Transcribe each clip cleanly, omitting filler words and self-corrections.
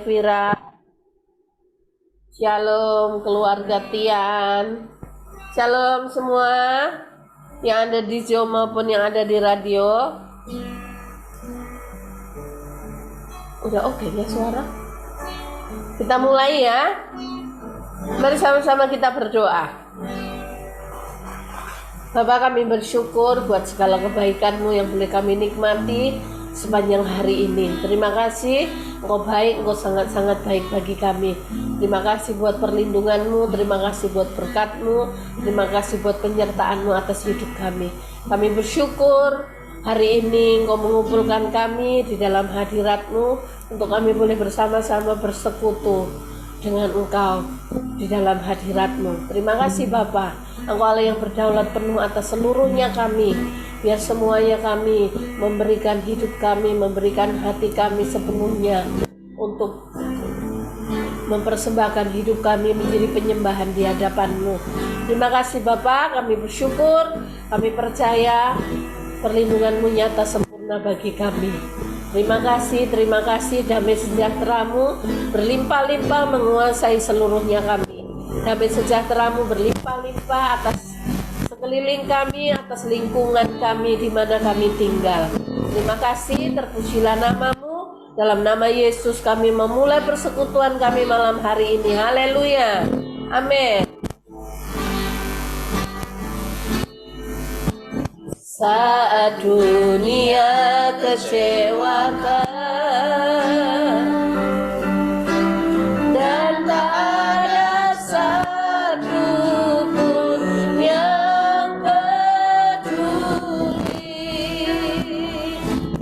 Elvira. Shalom keluarga Tian. Shalom semua yang ada di Zoom maupun yang ada di radio. Udah oke ya suara? Kita mulai ya. Mari sama-sama kita berdoa. Bapa, kami bersyukur buat segala kebaikan-Mu yang boleh kami nikmati sepanjang hari ini. Terima kasih, Engkau baik, Engkau sangat-sangat baik bagi kami. Terima kasih buat perlindungan-Mu, terima kasih buat berkat-Mu, terima kasih buat penyertaan-Mu atas hidup kami. Kami bersyukur hari ini Engkau mengumpulkan kami di dalam hadirat-Mu untuk kami boleh bersama-sama bersekutu dengan Engkau di dalam hadirat-Mu. Terima kasih Bapa, Engkau Allah yang berdaulat penuh atas seluruhnya kami. Biar semuanya kami memberikan hidup kami, memberikan hati kami sepenuhnya untuk mempersembahkan hidup kami menjadi penyembahan di hadapan-Mu. Terima kasih Bapa, kami bersyukur, kami percaya perlindungan-Mu nyata sempurna bagi kami. Terima kasih damai sejahtera-Mu berlimpah-limpah menguasai seluruhnya kami. Damai sejahtera-Mu berlimpah-limpah atas sekeliling kami, atas lingkungan kami di mana kami tinggal. Terima kasih, terpujilah nama-Mu. Dalam nama Yesus kami memulai persekutuan kami malam hari ini. Haleluya. Amin. Saat dunia kecewakan dan tak ada satu pun yang peduli,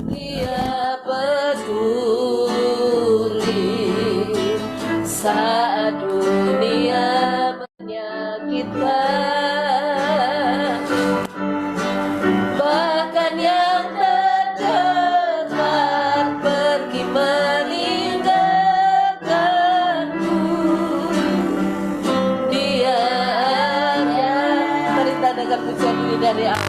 Dia peduli. Saat dunia menyakitkan, dari awal.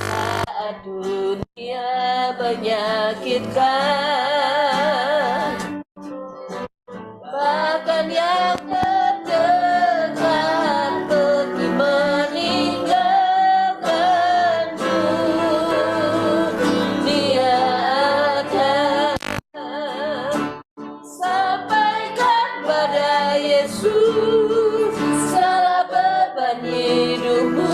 Saat dunia menyakitkan, bahkan yang terdekat pergi meninggalkanku, Dia ada. Sampaikan pada Yesus segala beban hidupmu.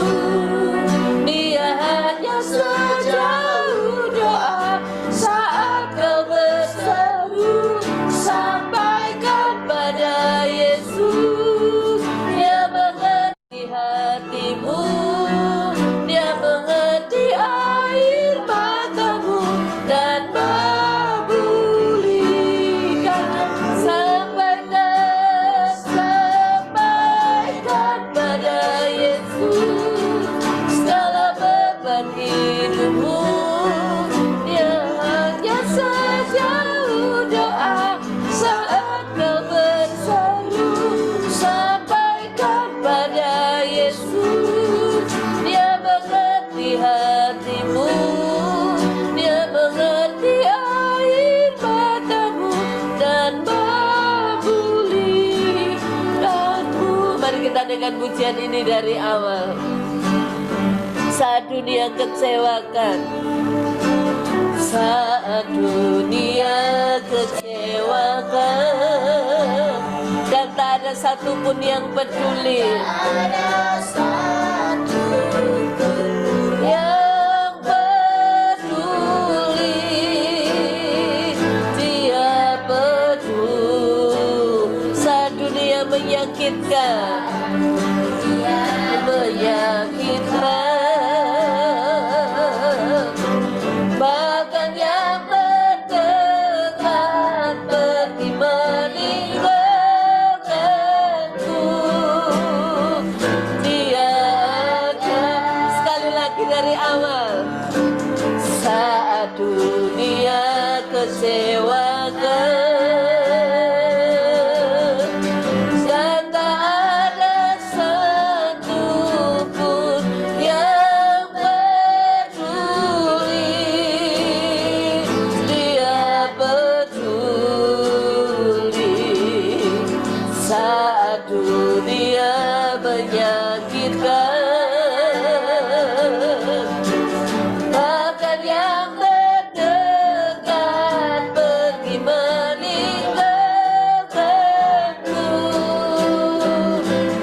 Dia hanya sejauh doa saat kau berseru. Sampaikan pada Yesus, Dia mengerti hatimu, Dia mengerti air matamu dan memulihkan. Sampaikan pada Yesus segala beban hidupmu. Dia hanya sejauh doa saat kau berseru. Sampaikan pada Yesus, Dia mengerti hatimu, Dia mengerti air matamu dan memulihkanmu. Mari kita dengar pujian ini dari awal. Saat dunia kecewakan, saat dunia kecewakan, dan tak ada satupun yang peduli. Tak ada satupun yang peduli. Dia peduli. Saat dunia menyakitkan, bahkan yang terdekat pergi meninggalkanku. Dia lagi dari awal. Saat dunia kecewakan dan tak ada satupun yang peduli, Dia peduli. Saat dunia menyakitkan, bahkan yang terdekat pergi meninggalkanku,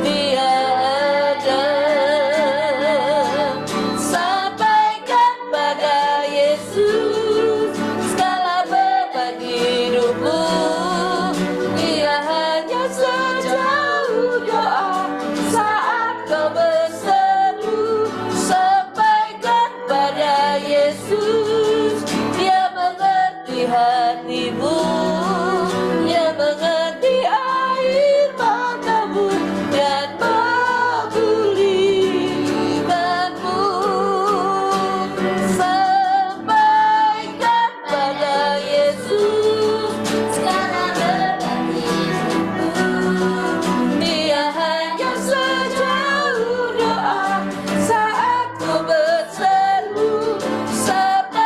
Dia ada. Sampaikan pada Yesus segala beban hidupmu. Dia hanya sejauh doa saat kau berseru. Sampaikan pada Yesus, Dia mengerti hatimu, Dia mengerti air matamu dan memulihkanmu. Sampaikan pada Yesus segala beban hidupmu. Dia hanya sejauh doa saat kau berseru. Sampaikan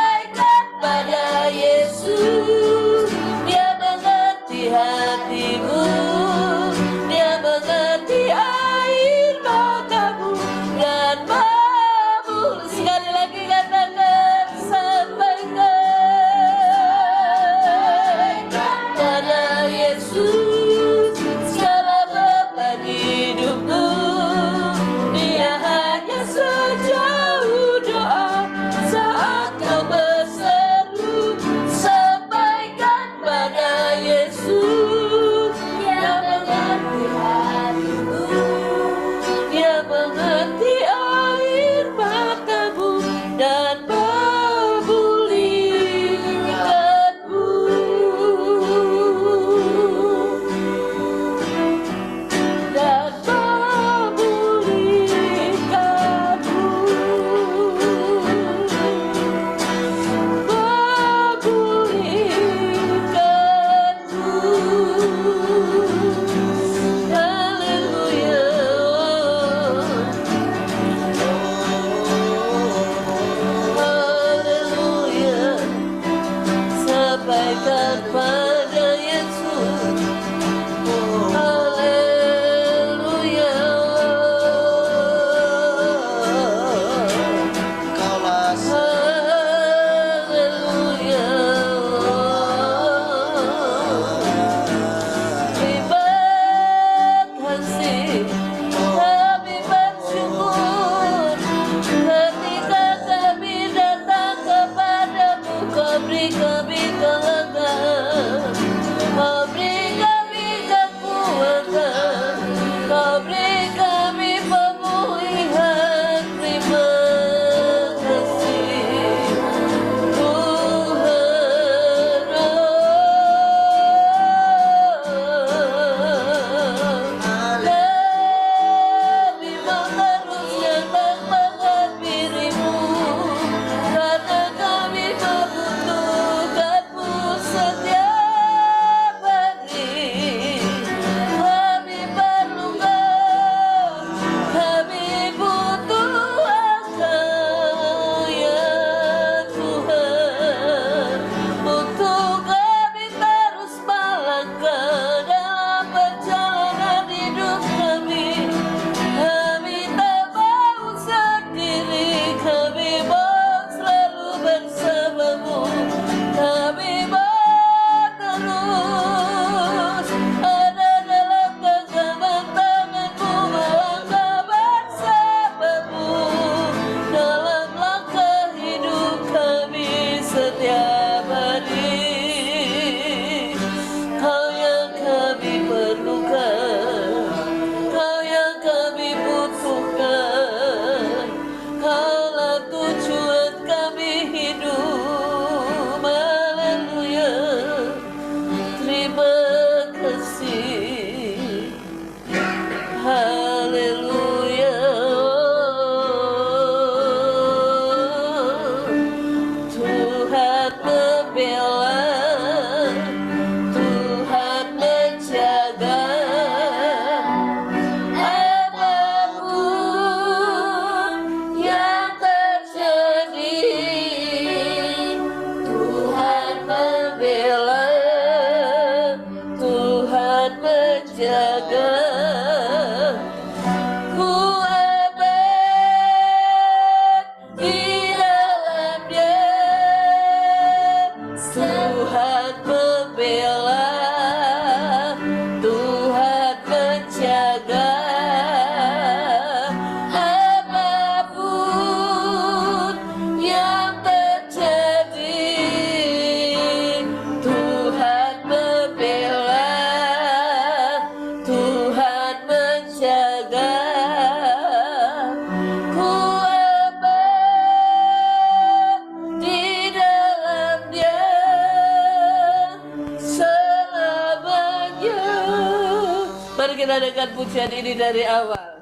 kita dengan pujian ini dari awal.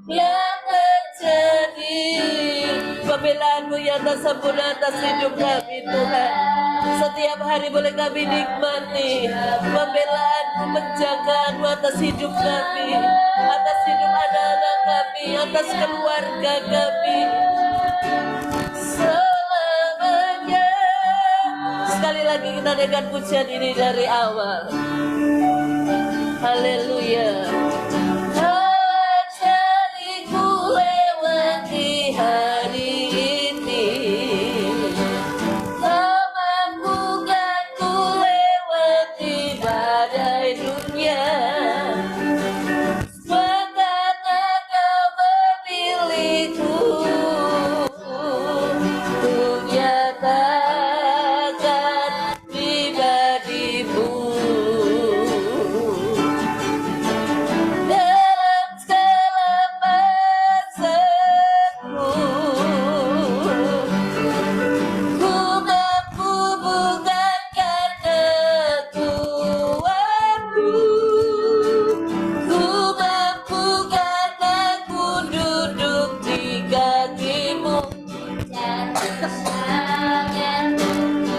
Yang terjadi pembelaanmu yang tak sempurna atas hidup kami Tuhan. Setiap hari boleh kami nikmati pembelaanmu, penjagaan atas hidup kami, atas hidup anak-anak kami, atas keluarga kami selamanya. Sekali lagi kita dengan pujian ini dari awal. Haleluya. Hari ini kau mampukan ku lewati badai dunia, karena kau memilihku untuk nyatakan pribadimu.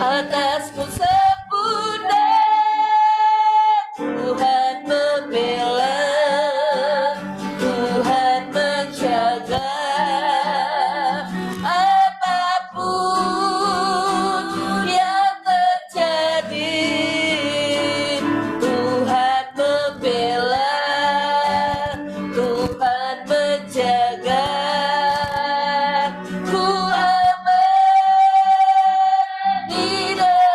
Atasku sempurna Tuhan membela, Tuhan menjaga. Apapun yang terjadi, Tuhan membela, Tuhan menjaga. Ku aman di dalam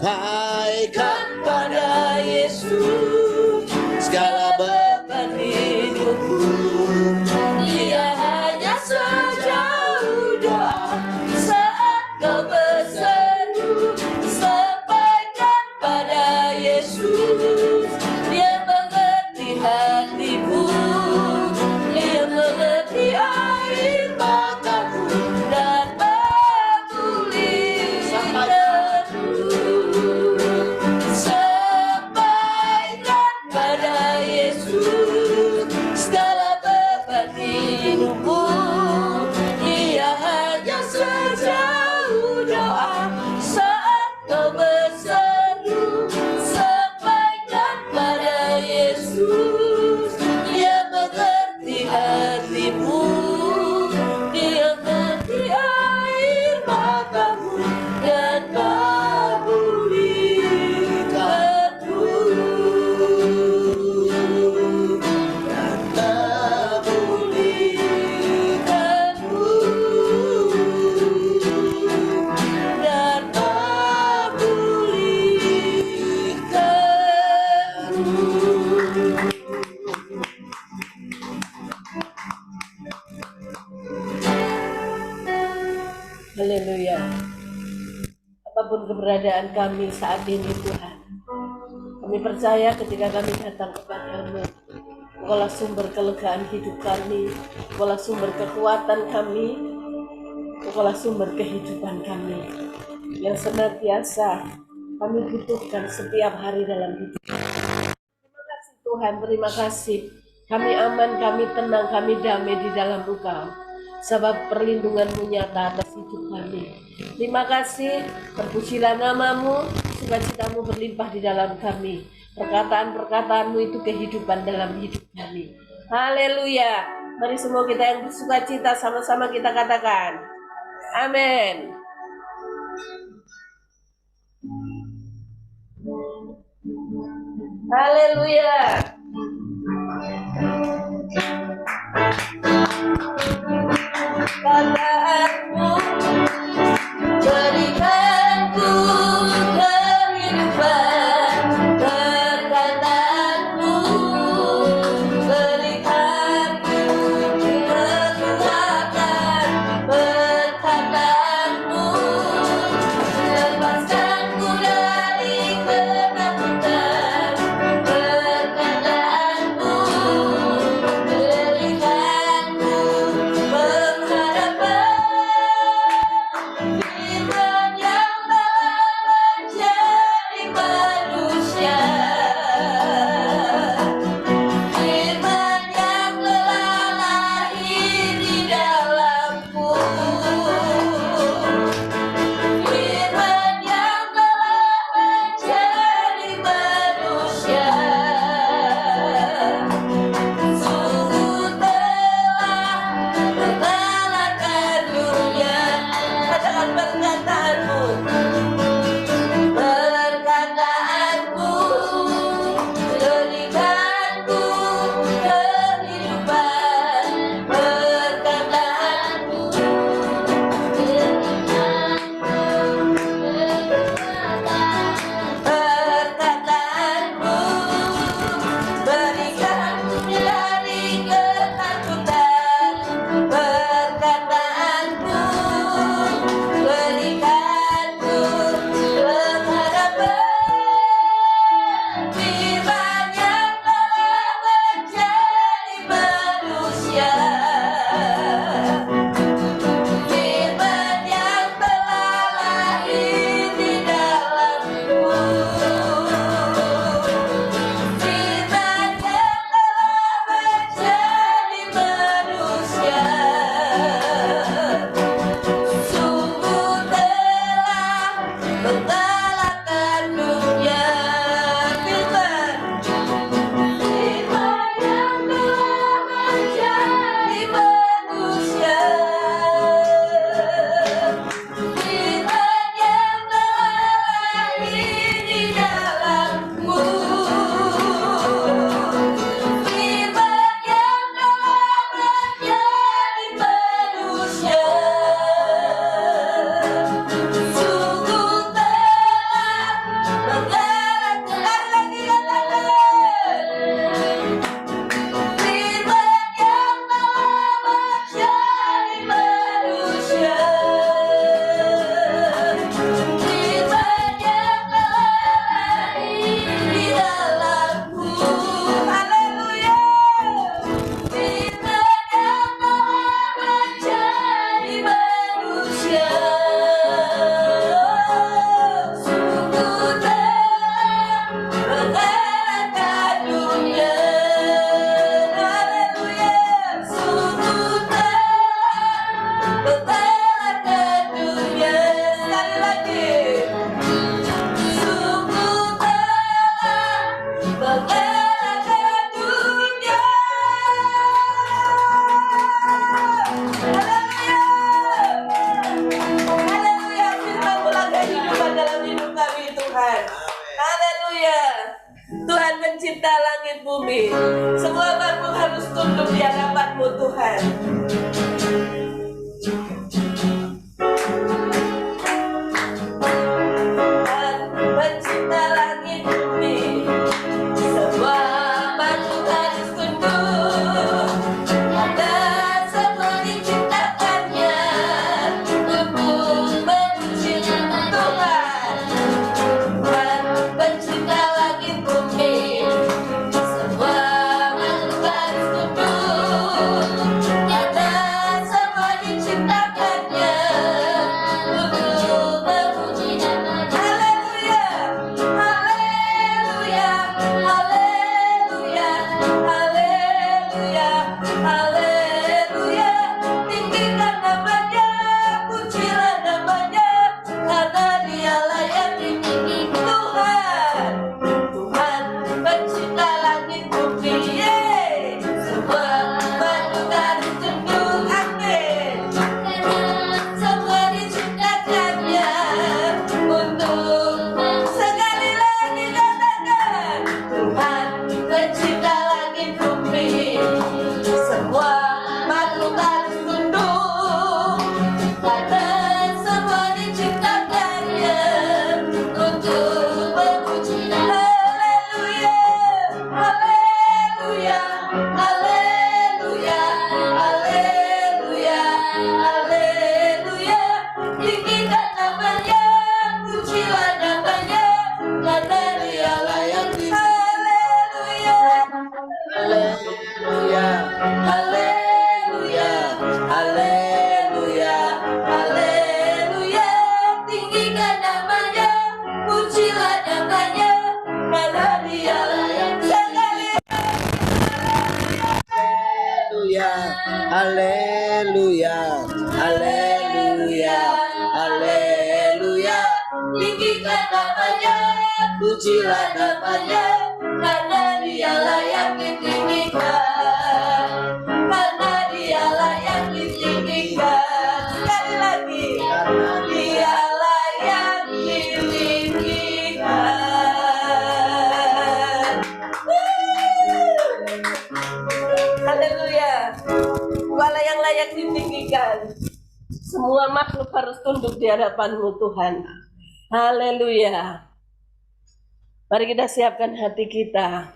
lepaikan pada Yesus segala beban hidupku. Dia hanya sejauh doa saat kau berseru. Sampaikan pada Yesus, Dia mengerti hatimu, Dia mengerti air matamu dan peduli denganmu. Sampaikan pada Yesus segala beban hidupmu. Dia hanya sejauh doa saat kau berseru. Sampaikan pada Yesus, Dia mengerti hatimu, Dia mengerti air matamu dan kabulkanmu. Dan kabulkanmu. Dan kabulkanmu. Haleluya. Apapun keberadaan kami saat ini Tuhan, kami percaya ketika kami datang kepadamu, Engkaulah sumber kelegaan hidup kami, Engkaulah sumber kekuatan kami, Engkaulah sumber kehidupan kami yang senantiasa kami butuhkan setiap hari dalam hidup. Terima kasih Tuhan, terima kasih. Kami aman, kami tenang, kami damai di dalam Engkau, sebab perlindungan-Mu nyata atas hidup kami. Terima kasih, terpujilah nama-Mu, sukacita-Mu berlimpah di dalam kami. Perkataan-perkataan-Mu itu kehidupan dalam hidup kami. Haleluya. Mari semua kita yang bersukacita sama-sama kita katakan, amin. Haleluya. Kataanmu berikanku kehidupan, perkataanmu berikanku kekuatan, perkataanmu lepaskanku dari ketakutan, perkataanmu langit bumi, semua makhluk harus tunduk di hadapan-Mu Tuhan. Tuhan pencipta langit bumi, semua makhluk harus tunduk. Ada semua diciptakannya untuk memuji Tuhan. Tuhan pencipta langit bumi, semua makhluk harus tunduk. Ada semua diciptakannya untuk memuji Haleluya, haleluya, haleluya, haleluya, haleluya. Tinggikan namanya, pujilah namanya, karena dialah yang ditinggi Tuhan. Tuhan pencipta langit bumi, yeay. Semua makhluk harus tunduk, amin. Semua diciptakannya untuk sekali lagi katakan, Tuhan pencipta langit bumi, semua makhluk harus tunduk, karena semua diciptakannya untuk memuji. Haleluya, haleluya, haleluya, haleluya, haleluya. Tinggikan namanya, pujilah namanya, karena dialah yang haleluya, Haleluya, haleluya, haleluya, haleluya. Tinggikan namanya, pujilah namanya, karena dialah yang sekali. haleluya, haleluya, haleluya. Tinggikan namanya, pujilah namanya, karena dialah yang ditinggikan, karena dialah yang ditinggikan. Sekali lagi, Karena dialah yang ditinggikan. Haleluya, Dialah yang layak ditinggikan. Semua makhluk harus tunduk di hadapan-Mu Tuhan. Haleluya. Mari kita siapkan hati kita.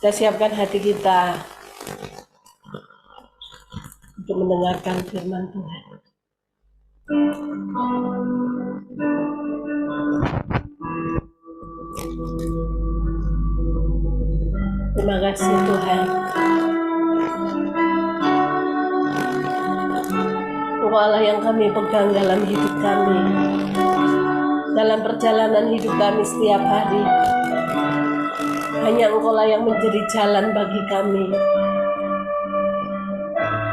Kita siapkan hati kita untuk mendengarkan firman Tuhan. Terima kasih Tuhan. Engkau Allah yang kami pegang dalam hidup kami, dalam perjalanan hidup kami setiap hari. Hanya Engkau lah yang menjadi jalan bagi kami.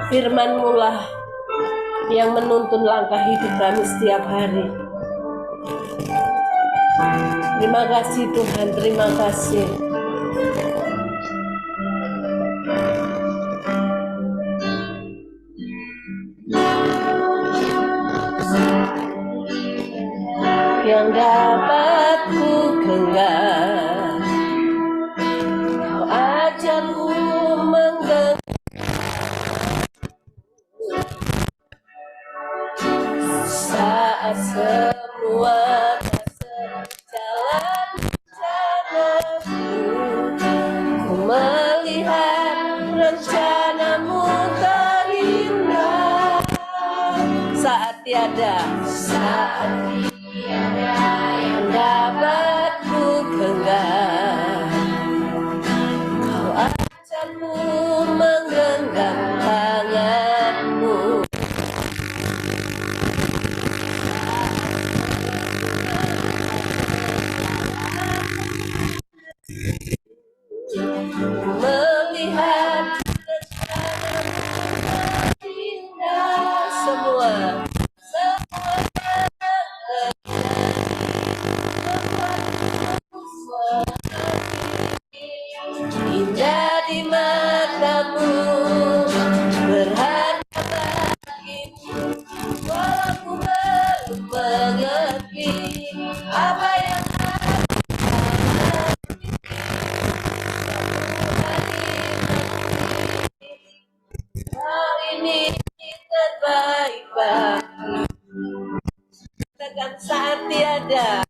Firman-Mu lah yang menuntun langkah hidup kami setiap hari. Terima kasih Tuhan, terima kasih. Yang dapat ku genggam, Kau ajarku menggenggam. Saat semua berjalan rencanaku, ku melihat rencanamu terindah. Saat tiada yang dapat ku genggam, Kau ajarku menggenggam tanganmu. Melihat rencanamu indah, semua ini terbaik bagi. Katakan saat tiada.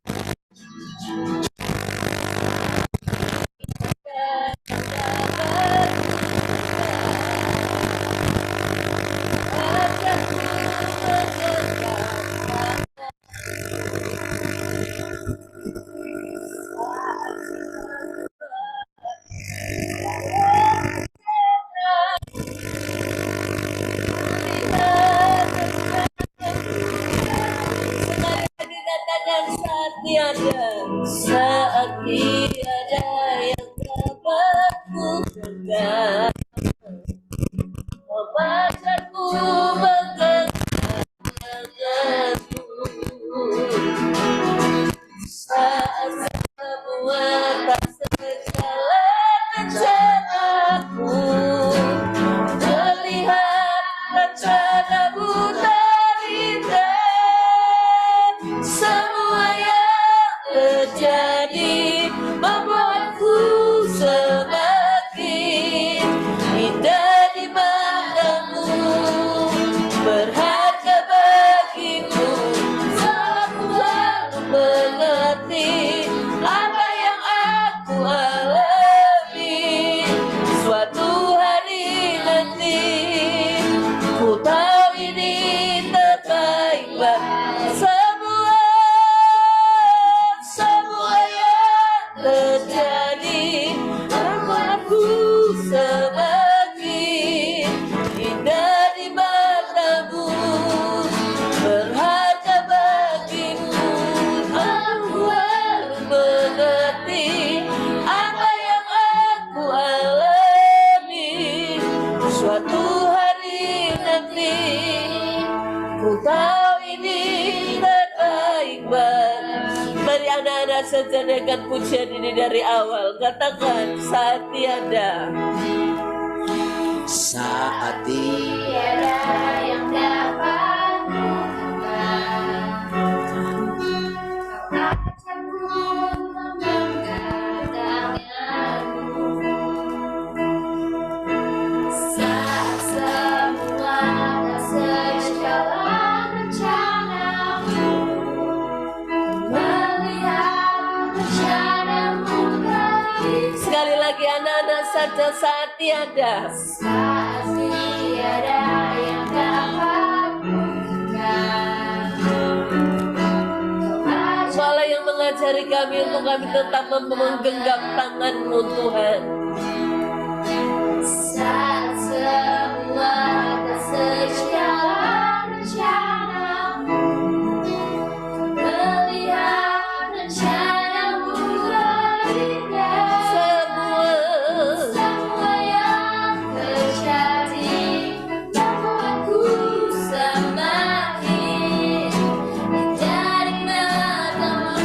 Dikatakan saat tiada, saat tiada yang dapat ku genggam, obatku menggenggamku saat semua tak sejalan rencanaku, melihat rencanamu terindah. Semua yang terjadi membuatku semakin indah di matamu, berharga bagimu. Aku baru mengerti apa yang aku alami. Suatu hari nanti ku tahu ini terbaik bagi semua yang terjadi membuatku semakin indah di matamu, berharga bagimu. Aku baru mengerti apa yang aku alami. Suatu hari nanti ku tahu ini terbaik bagi. Mari anak-anak sejajarkan pujian ini dari awal. Katakan saat tiada. Saat Tiada yang dapat saat semua tak sejalan rencanamu, melihat rencanamu terindah. Sekali lagi anak-anak saja saat tiada. Saat tiada yang dapat Malah yang mengajari kami untuk kami tetap menggenggam tangan-Mu Tuhan. saat semua tak sejalan rencanamu, melihat rencanamu terindah. Semua yang terjadi membuatku semakin indah di matamu,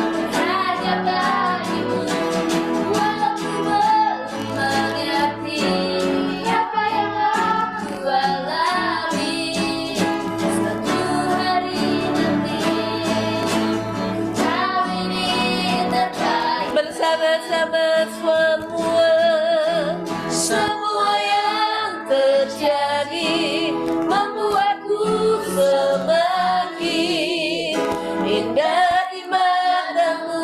berharga bagimu. Walau belum mengerti apa yang aku alami, suatu hari nanti kau ini terbaik. Bersama-sama semua yang terjadi membuatku semakin indah di matamu.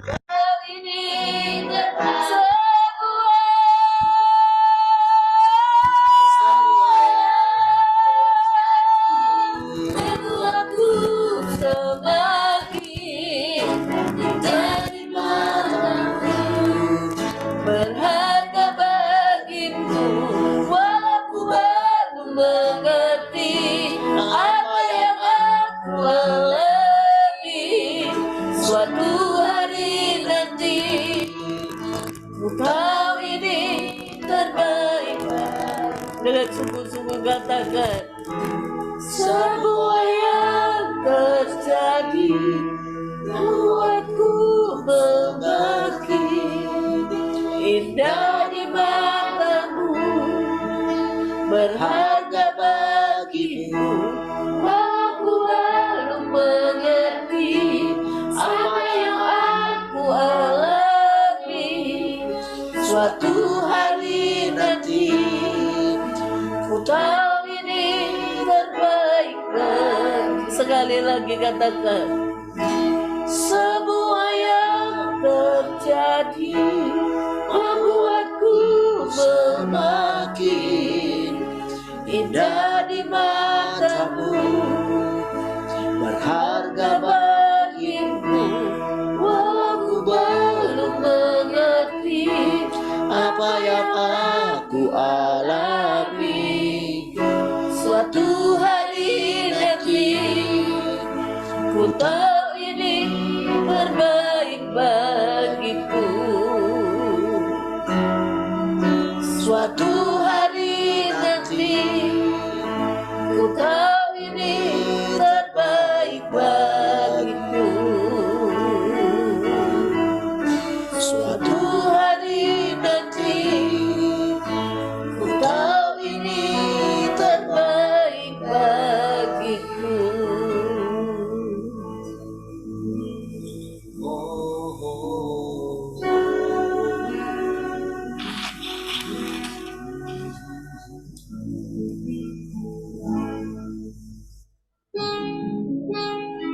Kau ini terbaik. Membuatku semakin indah di matamu, berharga bagimu. Walau baru mengerti apa yang aku alami, suatu hari nanti ku tahu ini terbaik. Dengan sungguh-sungguh katakan, semua yang terjadi membuatku semakin indah di matamu, berharga bagimu. Aku belum mengerti apa yang aku alami. Suatu hari nanti ku tahu ini terbaik bagi. Sekali lagi katakan, semua yang terjadi membuatku semakin indah di matamu, berharga bagimu. Aku belum mengerti apa yang aku alami. Suatu hari nanti ku tahu ini terbaik bagiku. Suatu hari nanti ku tahu ini terbaik bagiku. Suatu hari nanti ku tahu ini terbaik bagiku.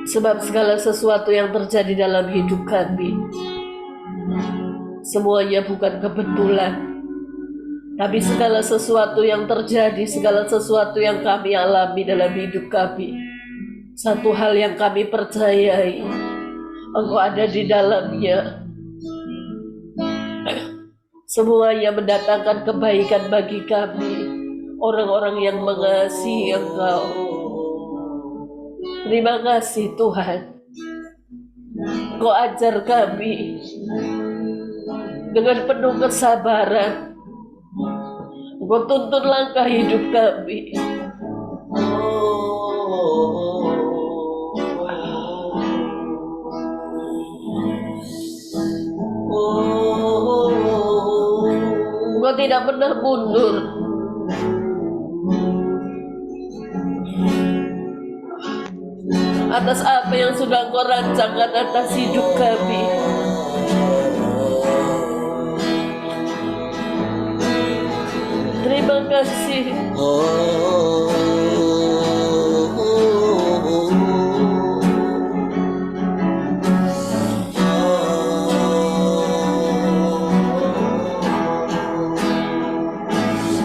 Sebab segala sesuatu yang terjadi dalam hidup kami, semuanya bukan kebetulan. Tapi segala sesuatu yang terjadi, segala sesuatu yang kami alami dalam hidup kami, satu hal yang kami percayai, Engkau ada di dalamnya. Semuanya mendatangkan kebaikan bagi kami, orang-orang yang mengasihi Engkau. Terima kasih Tuhan. Engkau ajar kami dengan penuh kesabaran. Engkau tuntun langkah hidup kami. Engkau tidak pernah mundur. Atas apa yang sudah Engkau rancangkan atas hidup kami. Terima kasih.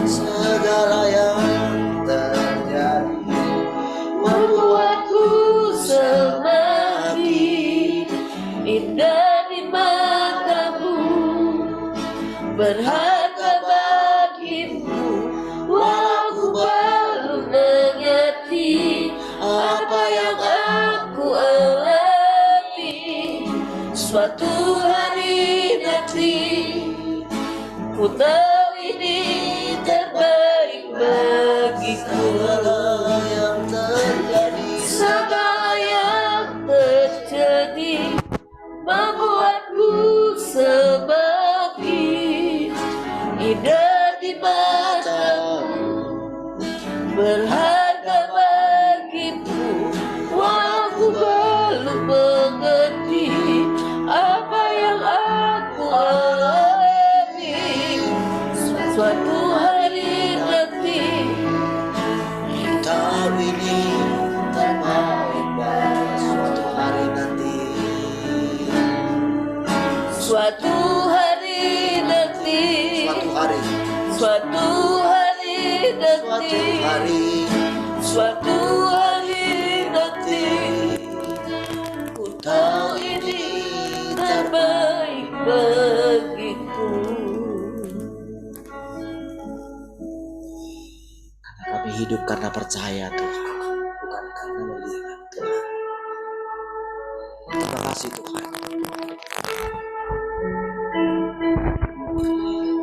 Segala yang terjadi Membuatku semakin indah di matamu, berharga bagimu. Walau belum mengerti apa yang aku alami. Suatu hari nanti ku tahu ini terbaik bagiku. yang terjadi Segala yang terjadi membuatku semakin indah di matamu, berharga bagimu. Walau belum mengerti apa yang aku alami. Suatu hari nanti tahu ini terbaik bagi suatu hari nanti. Suatu hari nanti, Suatu hari, suatu hari suatu nanti, hari suatu hari nanti, ku tahu ini terbaik bagiku. kami hidup karena percaya Tuhan, bukan karena melihat Tuhan. Terima kasih Tuhan.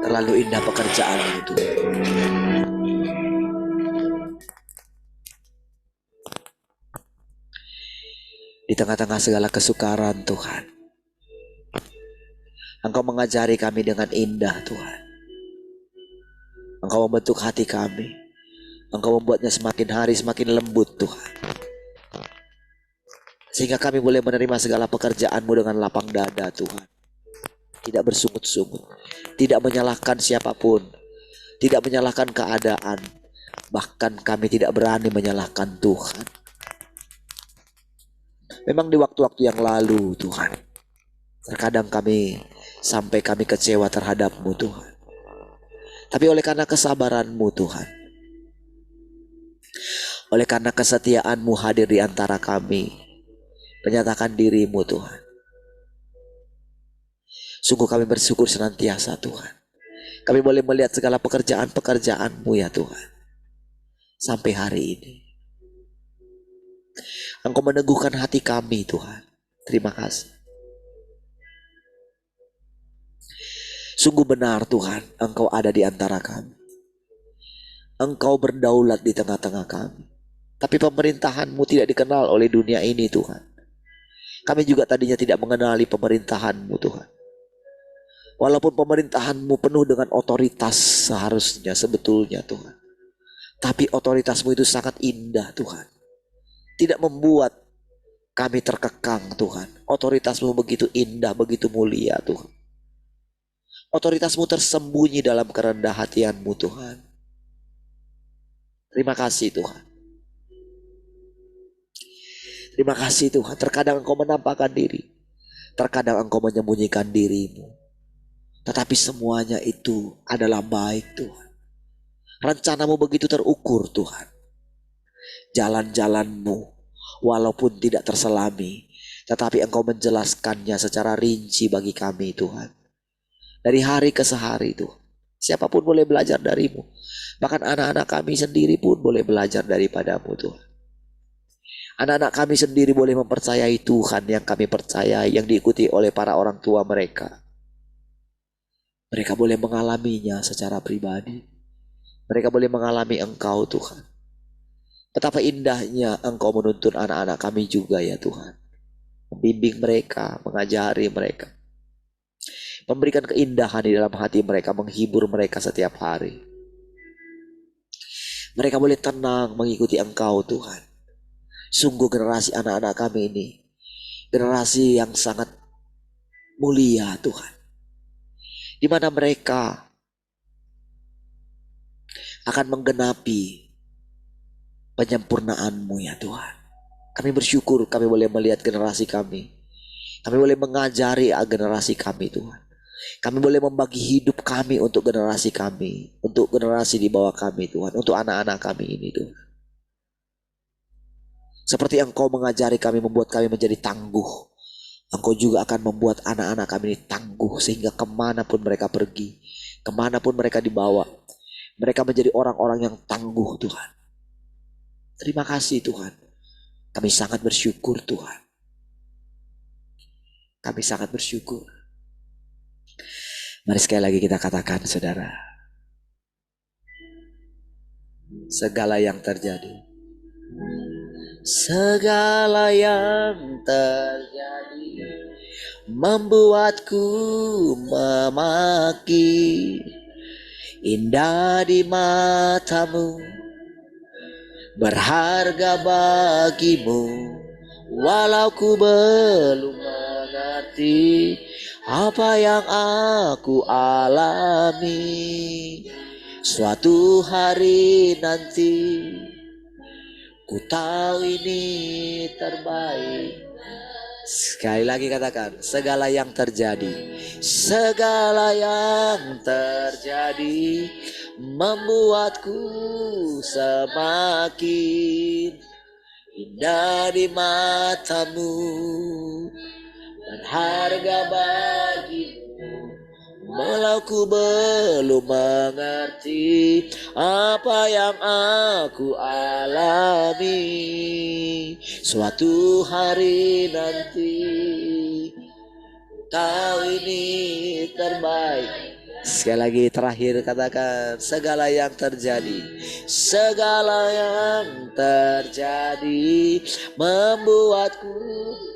Terlalu indah pekerjaan itu. Di tengah-tengah segala kesukaran Tuhan, Engkau mengajari kami dengan indah Tuhan. Engkau membentuk hati kami Engkau membuatnya semakin hari semakin lembut Tuhan. Sehingga kami boleh menerima segala pekerjaan-Mu dengan lapang dada Tuhan. Tidak bersungut-sungut, tidak menyalahkan siapapun, tidak menyalahkan keadaan. Bahkan kami tidak berani menyalahkan Tuhan. Memang di waktu-waktu yang lalu Tuhan, terkadang sampai kami kecewa terhadap-Mu Tuhan. Tapi oleh karena kesabaran-Mu Tuhan, oleh karena kesetiaan-Mu hadir di antara kami, menyatakan diri-Mu Tuhan. Sungguh kami bersyukur senantiasa Tuhan. Kami boleh melihat segala pekerjaan-pekerjaan-Mu ya Tuhan. Sampai hari ini Engkau meneguhkan hati kami Tuhan. Terima kasih. Sungguh benar Tuhan, Engkau ada di antara kami. Engkau berdaulat di tengah-tengah kami. Tapi pemerintahan-Mu tidak dikenal oleh dunia ini Tuhan. Kami juga tadinya tidak mengenali pemerintahan-Mu Tuhan. Walaupun pemerintahan-Mu penuh dengan otoritas seharusnya sebetulnya Tuhan. Tapi otoritas-Mu itu sangat indah Tuhan. Tidak membuat kami terkekang Tuhan. Otoritas-Mu begitu indah, begitu mulia Tuhan. Otoritas-Mu tersembunyi dalam kerendah hatian-Mu Tuhan. Terima kasih Tuhan. Terima kasih Tuhan. Terkadang Engkau menampakkan diri. Terkadang Engkau menyembunyikan diri-Mu. Tetapi semuanya itu adalah baik Tuhan. Rencana-Mu begitu terukur Tuhan. Jalan-jalan-Mu walaupun tidak terselami, tetapi Engkau menjelaskannya secara rinci bagi kami Tuhan. Dari hari ke sehari Tuhan. Siapapun boleh belajar dari-Mu. Bahkan anak-anak kami sendiri pun boleh belajar daripada-Mu Tuhan. Anak-anak kami sendiri boleh mempercayai Tuhan yang kami percayai, yang diikuti oleh para orang tua mereka. Mereka boleh mengalaminya secara pribadi. Mereka boleh mengalami Engkau Tuhan. Betapa indahnya Engkau menuntun anak-anak kami juga ya Tuhan. Membimbing mereka, mengajari mereka. Memberikan keindahan di dalam hati mereka, menghibur mereka setiap hari. Mereka boleh tenang mengikuti Engkau Tuhan. Sungguh generasi anak-anak kami ini, generasi yang sangat mulia Tuhan. Di mana mereka akan menggenapi penyempurnaan-Mu ya Tuhan. Kami bersyukur kami boleh melihat generasi kami. Kami boleh mengajari generasi kami Tuhan. Kami boleh membagi hidup kami untuk generasi kami. Untuk generasi di bawah kami Tuhan. Untuk anak-anak kami ini Tuhan. Seperti Engkau mengajari kami, membuat kami menjadi tangguh. Engkau juga akan membuat anak-anak kami ini tangguh. Sehingga kemanapun mereka pergi, kemanapun mereka dibawa, mereka menjadi orang-orang yang tangguh Tuhan. Terima kasih Tuhan. Kami sangat bersyukur Tuhan. Kami sangat bersyukur. Mari sekali lagi kita katakan saudara. Segala yang terjadi. Segala yang terjadi membuatku memaki. Indah di mata-Mu, berharga bagi-Mu, walau ku belum mengerti apa yang aku alami. Suatu hari nanti ku tahu ini terbaik. Sekali lagi katakan, segala yang terjadi. Segala yang terjadi membuatku semakin indah di mata-Mu, berharga bagi-Mu, walau ku belum mengerti apa yang aku alami. Suatu hari nanti tahu ini terbaik. Sekali lagi terakhir katakan, segala yang terjadi. Segala yang terjadi membuatku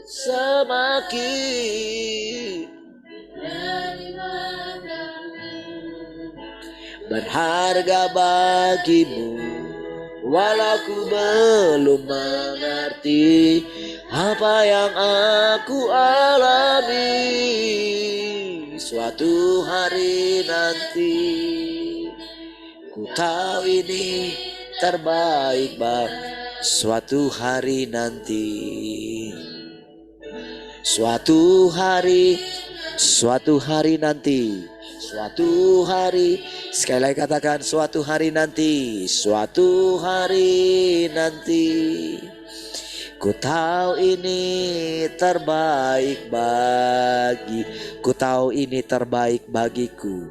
semakin berharga bagi-Mu, walau ku belum mengerti apa yang aku alami. Suatu hari nanti ku tahu ini terbaik bang. Suatu hari nanti, suatu hari nanti, suatu hari, sekali lagi katakan suatu hari nanti, suatu hari nanti. Ku tahu ini terbaik ku tahu ini terbaik bagiku.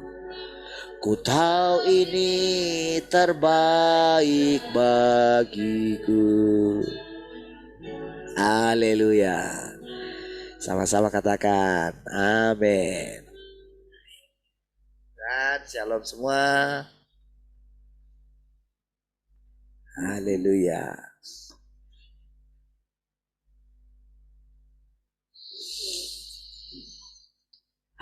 Ku tahu ini terbaik bagiku. Haleluya. Sama-sama katakan amin. Dan shalom semua. Haleluya.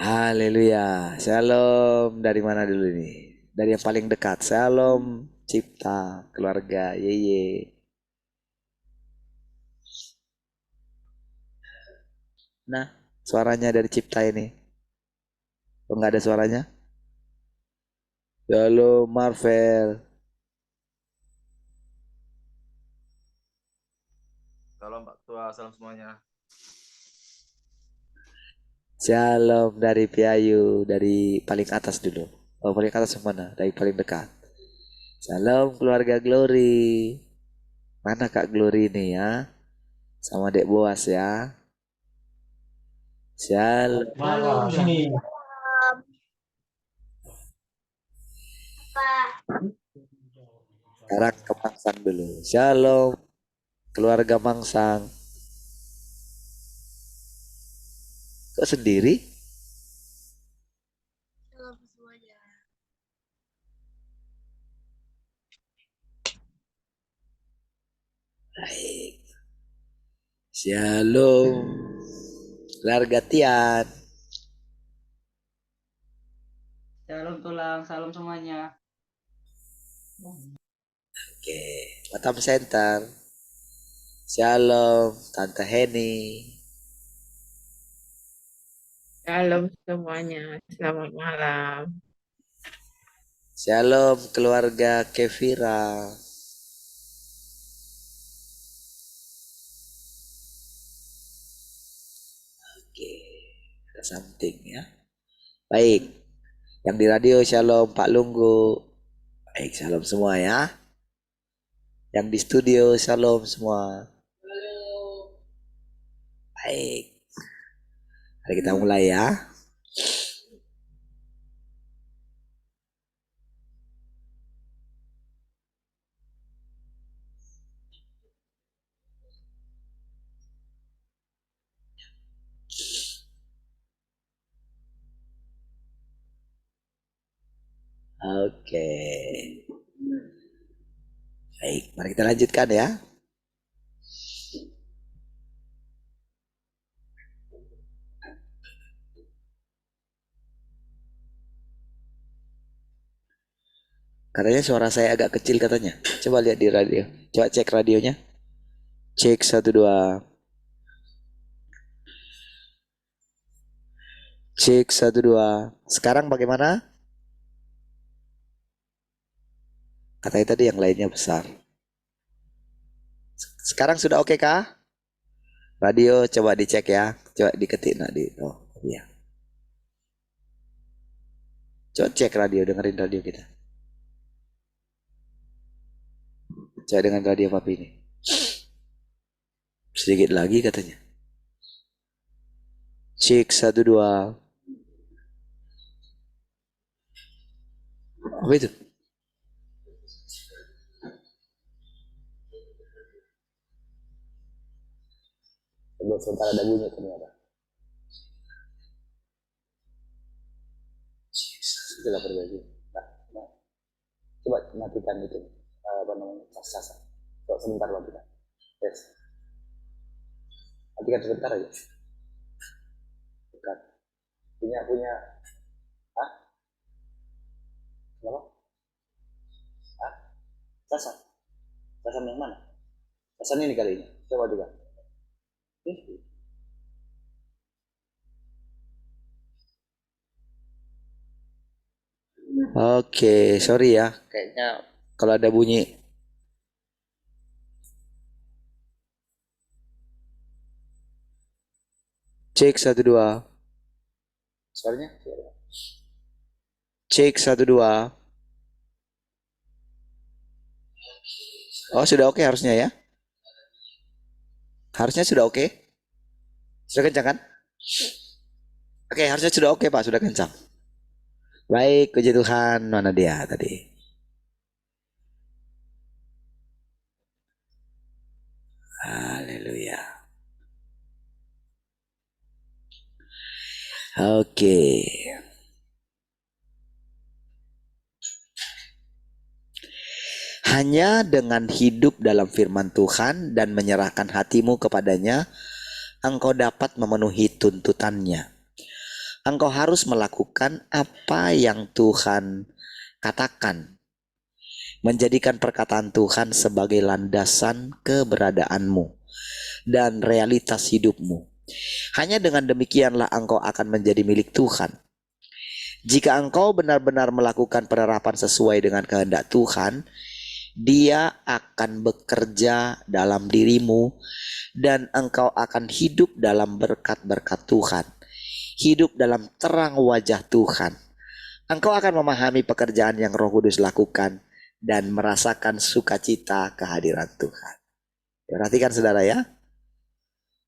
Haleluya. Shalom dari mana dulu nih? Dari yang paling dekat. Shalom Cipta, keluarga Yeye. Nah, suaranya dari Cipta ini. Oh, nggak ada suaranya? Shalom Marvel. Salam Pak Tua, salam semuanya. Shalom dari Piayu, dari paling atas dulu. Oh, paling atas yang mana? Dari paling dekat. Shalom keluarga Glory. Mana Kak Glory ini ya? Sama Dek Boas ya. Shalom. Sekarang ke Mangsang dulu. Shalom keluarga Mangsang. Kok sendiri? Shalom semuanya. Baik. Shalom keluarga Tian. Shalom tulang, salam semuanya. Oke, Batam Center. Shalom Tante Heni. Shalom semuanya, selamat malam. Shalom keluarga Kevira. Oke, ada something ya. Baik, yang di radio shalom Pak Lunggu. Baik, shalom semua ya. Yang di studio shalom semua. Baik, mari kita mulai ya. Oke. Baik, mari kita lanjutkan ya. Katanya suara saya agak kecil katanya. Coba lihat di radio. Coba cek radionya. Cek 1 2. Cek 1 2. Sekarang bagaimana? Katanya tadi yang lainnya besar. Sekarang sudah oke kah? Radio coba dicek ya. Coba diketik di. Oh iya. Coba cek radio, dengerin radio kita. Coba dengan radio papi ini. Sedikit lagi katanya. Cek 1 2. Apa itu? Sebentar ada bunyi ternyata. Itulah berbagi. Nah. Coba matikan itu. Apa namanya? Sasa. Coba sebentar matikan. Yes. Matikan sebentar aja. Bukan. Punya. Ah? Kenapa? Ah? Sasa. Atasan yang mana? Atasan ini kali ini. Coba juga. Oke, sorry ya. Kayaknya kalau ada bunyi. Cek 1 2. Suaranya? Cek 1 2. Oh, sudah oke harusnya ya? Harusnya sudah oke? Sudah kencang kan? Oke, harusnya sudah oke Pak, sudah kencang. Baik, puji Tuhan. Mana dia tadi? Haleluya. Oke. Hanya dengan hidup dalam firman Tuhan dan menyerahkan hatimu kepadanya, engkau dapat memenuhi tuntutannya. Engkau harus melakukan apa yang Tuhan katakan. Menjadikan perkataan Tuhan sebagai landasan keberadaanmu dan realitas hidupmu. Hanya dengan demikianlah engkau akan menjadi milik Tuhan. Jika engkau benar-benar melakukan penerapan sesuai dengan kehendak Tuhan, Dia akan bekerja dalam dirimu dan engkau akan hidup dalam berkat-berkat Tuhan. Hidup dalam terang wajah Tuhan. Engkau akan memahami pekerjaan yang Roh Kudus lakukan dan merasakan sukacita kehadiran Tuhan. Perhatikan saudara ya.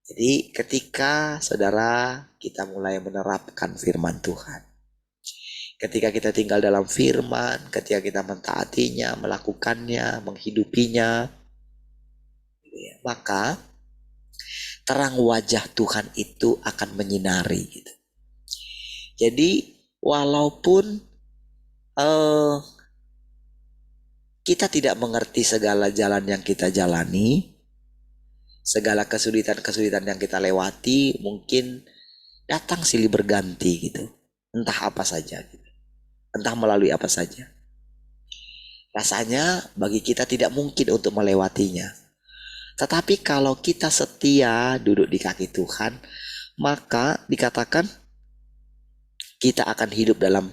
Jadi ketika saudara kita mulai menerapkan firman Tuhan. Ketika kita tinggal dalam firman, ketika kita mentaatinya, melakukannya, menghidupinya, maka terang wajah Tuhan itu akan menyinari. Gitu. Jadi walaupun kita tidak mengerti segala jalan yang kita jalani, segala kesulitan-kesulitan yang kita lewati, mungkin datang silih berganti gitu. Entah apa saja gitu. Entah melalui apa saja. Rasanya bagi kita tidak mungkin untuk melewatinya. Tetapi kalau kita setia duduk di kaki Tuhan, maka dikatakan kita akan hidup dalam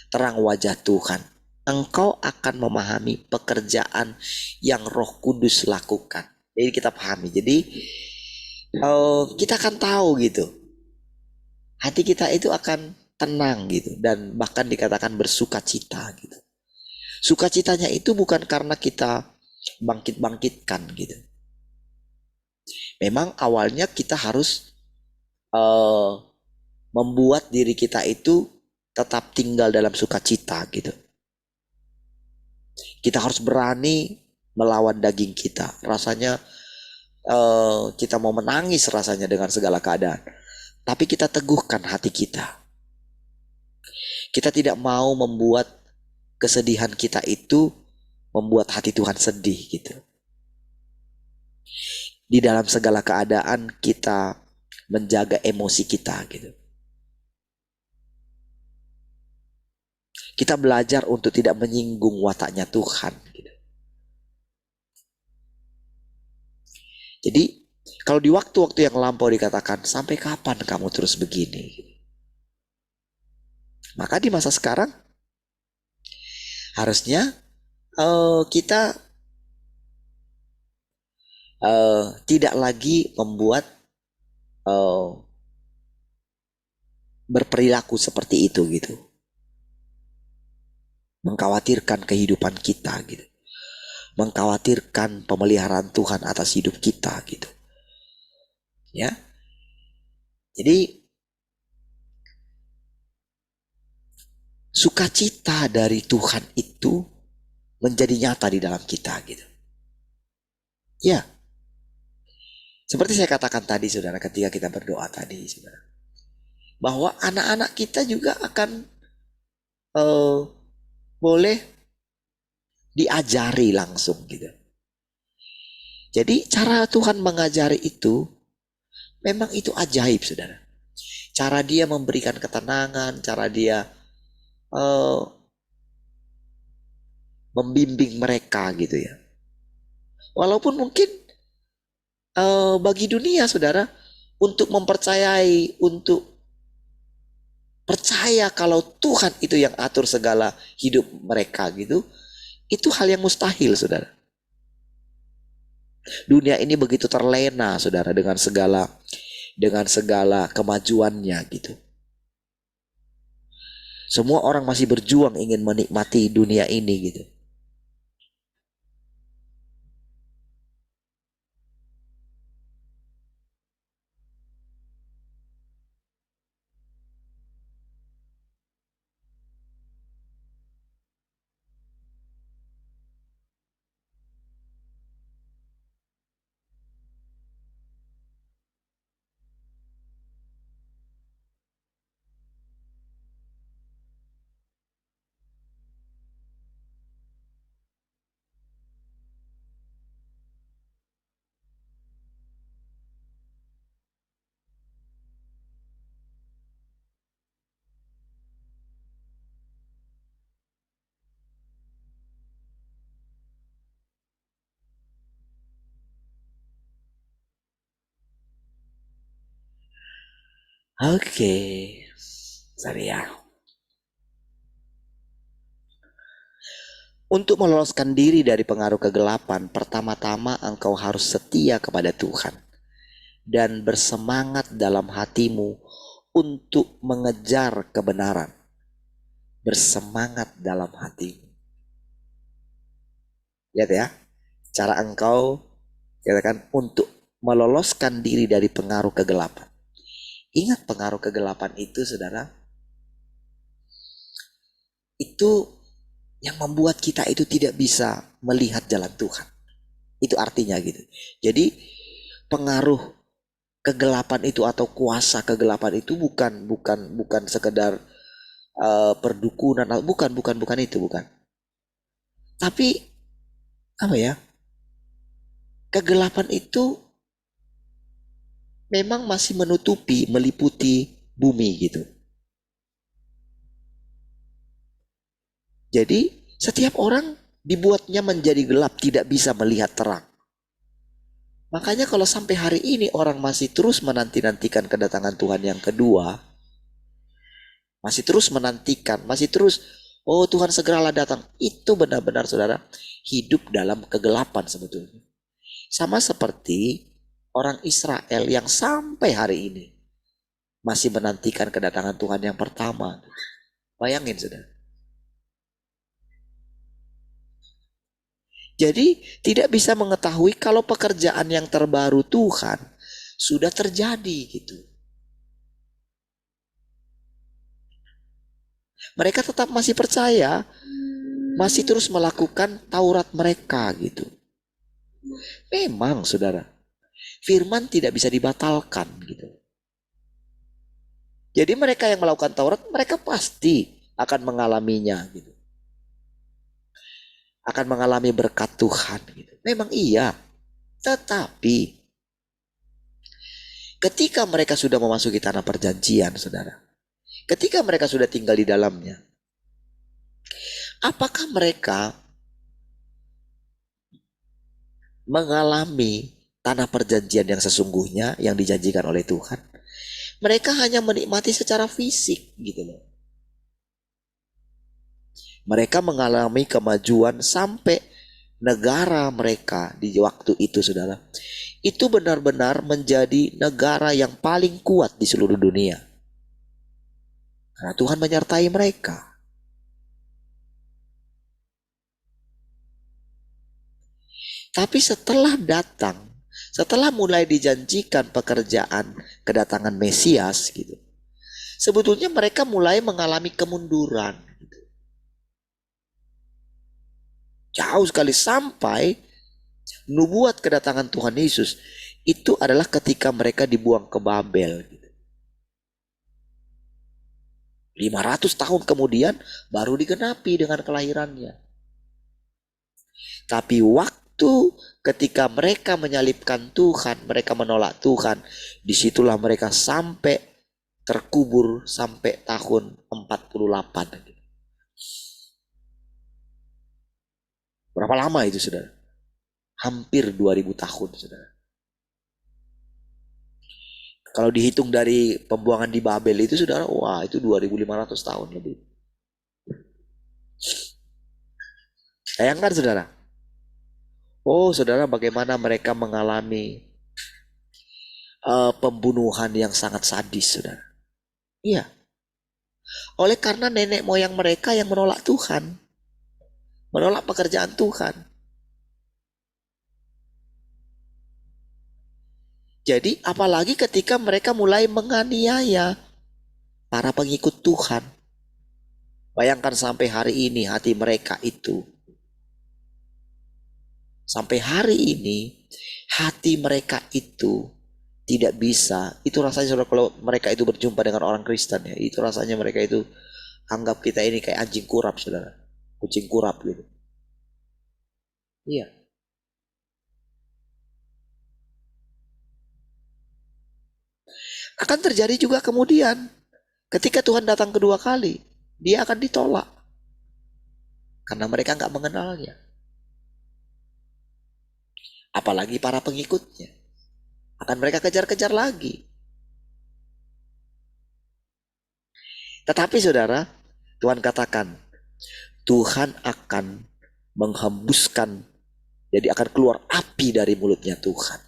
terang wajah Tuhan. Engkau akan memahami pekerjaan yang Roh Kudus lakukan. Jadi kita pahami. Jadi kita akan tahu gitu. Hati kita itu akan tenang gitu, dan bahkan dikatakan bersukacita gitu. Sukacitanya itu bukan karena kita bangkit-bangkitkan gitu. Memang awalnya kita harus membuat diri kita itu tetap tinggal dalam sukacita gitu. Kita harus berani melawan daging kita. Rasanya kita mau menangis rasanya dengan segala keadaan. Tapi kita teguhkan hati kita. Kita tidak mau membuat kesedihan kita itu membuat hati Tuhan sedih gitu. Di dalam segala keadaan kita menjaga emosi kita gitu. Kita belajar untuk tidak menyinggung wataknya Tuhan gitu. Jadi kalau di waktu-waktu yang lampau dikatakan, sampai kapan kamu terus begini? Maka di masa sekarang harusnya kita tidak lagi membuat berperilaku seperti itu gitu. Mengkhawatirkan kehidupan kita gitu. Mengkhawatirkan pemeliharaan Tuhan atas hidup kita gitu. Ya. Jadi sukacita dari Tuhan itu menjadi nyata di dalam kita gitu. Ya. Seperti saya katakan tadi saudara, ketika kita berdoa tadi saudara, bahwa anak-anak kita juga akan boleh diajari langsung gitu. Jadi cara Tuhan mengajari itu memang itu ajaib saudara. Cara dia memberikan ketenangan, cara dia membimbing mereka gitu ya. Walaupun mungkin bagi dunia saudara, untuk mempercayai, untuk percaya kalau Tuhan itu yang atur segala hidup mereka gitu, itu hal yang mustahil saudara. Dunia ini begitu terlena saudara dengan segala kemajuannya gitu. Semua orang masih berjuang ingin menikmati dunia ini gitu. Oke, sorry ya. Untuk meloloskan diri dari pengaruh kegelapan, pertama-tama engkau harus setia kepada Tuhan dan bersemangat dalam hatimu untuk mengejar kebenaran. Bersemangat dalam hatimu. Lihat ya, cara engkau katakan untuk meloloskan diri dari pengaruh kegelapan. Ingat pengaruh kegelapan itu saudara, itu yang membuat kita itu tidak bisa melihat jalan Tuhan. Itu artinya gitu. Jadi pengaruh kegelapan itu atau kuasa kegelapan itu bukan sekedar perdukunan, bukan itu, bukan. Tapi apa ya? Kegelapan itu memang masih meliputi bumi gitu. Jadi setiap orang dibuatnya menjadi gelap, tidak bisa melihat terang. Makanya kalau sampai hari ini orang masih terus menanti-nantikan kedatangan Tuhan yang kedua, masih terus menantikan, masih terus, oh Tuhan segeralah datang. Itu benar-benar saudara, hidup dalam kegelapan sebetulnya. Sama seperti orang Israel yang sampai hari ini masih menantikan kedatangan Tuhan yang pertama. Bayangin saudara. Jadi tidak bisa mengetahui kalau pekerjaan yang terbaru Tuhan sudah terjadi gitu. Mereka tetap masih percaya, masih terus melakukan Taurat mereka gitu. Memang saudara, firman tidak bisa dibatalkan gitu. Jadi mereka yang melakukan Taurat, mereka pasti akan mengalaminya gitu. Akan mengalami berkat Tuhan gitu. Memang iya. Tetapi ketika mereka sudah memasuki tanah perjanjian, saudara, ketika mereka sudah tinggal di dalamnya, apakah mereka mengalami tanah perjanjian yang sesungguhnya yang dijanjikan oleh Tuhan? Mereka hanya menikmati secara fisik gitu loh. Mereka mengalami kemajuan sampai negara mereka di waktu itu saudara, itu benar-benar menjadi negara yang paling kuat di seluruh dunia. Karena Tuhan menyertai mereka. Tapi setelah mulai dijanjikan pekerjaan kedatangan Mesias gitu, sebetulnya mereka mulai mengalami kemunduran. Jauh sekali sampai nubuat kedatangan Tuhan Yesus itu adalah ketika mereka dibuang ke Babel. 500 tahun kemudian baru digenapi dengan kelahirannya. Tapi waktu ketika mereka menyalibkan Tuhan, mereka menolak Tuhan, disitulah mereka sampai terkubur sampai tahun 48. Berapa lama itu saudara? Hampir 2000 tahun, saudara. Kalau dihitung dari pembuangan di Babel itu, saudara, wah itu 2500 tahun lebih. Bayangkan, saudara. Oh, saudara, bagaimana mereka mengalami pembunuhan yang sangat sadis, saudara. Iya. Oleh karena nenek moyang mereka yang menolak Tuhan. Menolak pekerjaan Tuhan. Jadi apalagi ketika mereka mulai menganiaya para pengikut Tuhan. Bayangkan sampai hari ini hati mereka itu. Sampai hari ini hati mereka itu tidak bisa. Itu rasanya saudara kalau mereka itu berjumpa dengan orang Kristen ya. Itu rasanya mereka itu anggap kita ini kayak anjing kurap, saudara. Kucing kurap gitu. Iya. Akan terjadi juga kemudian ketika Tuhan datang kedua kali, dia akan ditolak karena mereka nggak mengenalnya. Apalagi para pengikutnya, akan mereka kejar-kejar lagi. Tetapi saudara, Tuhan katakan, Tuhan akan menghembuskan, jadi akan keluar api dari mulutnya Tuhan,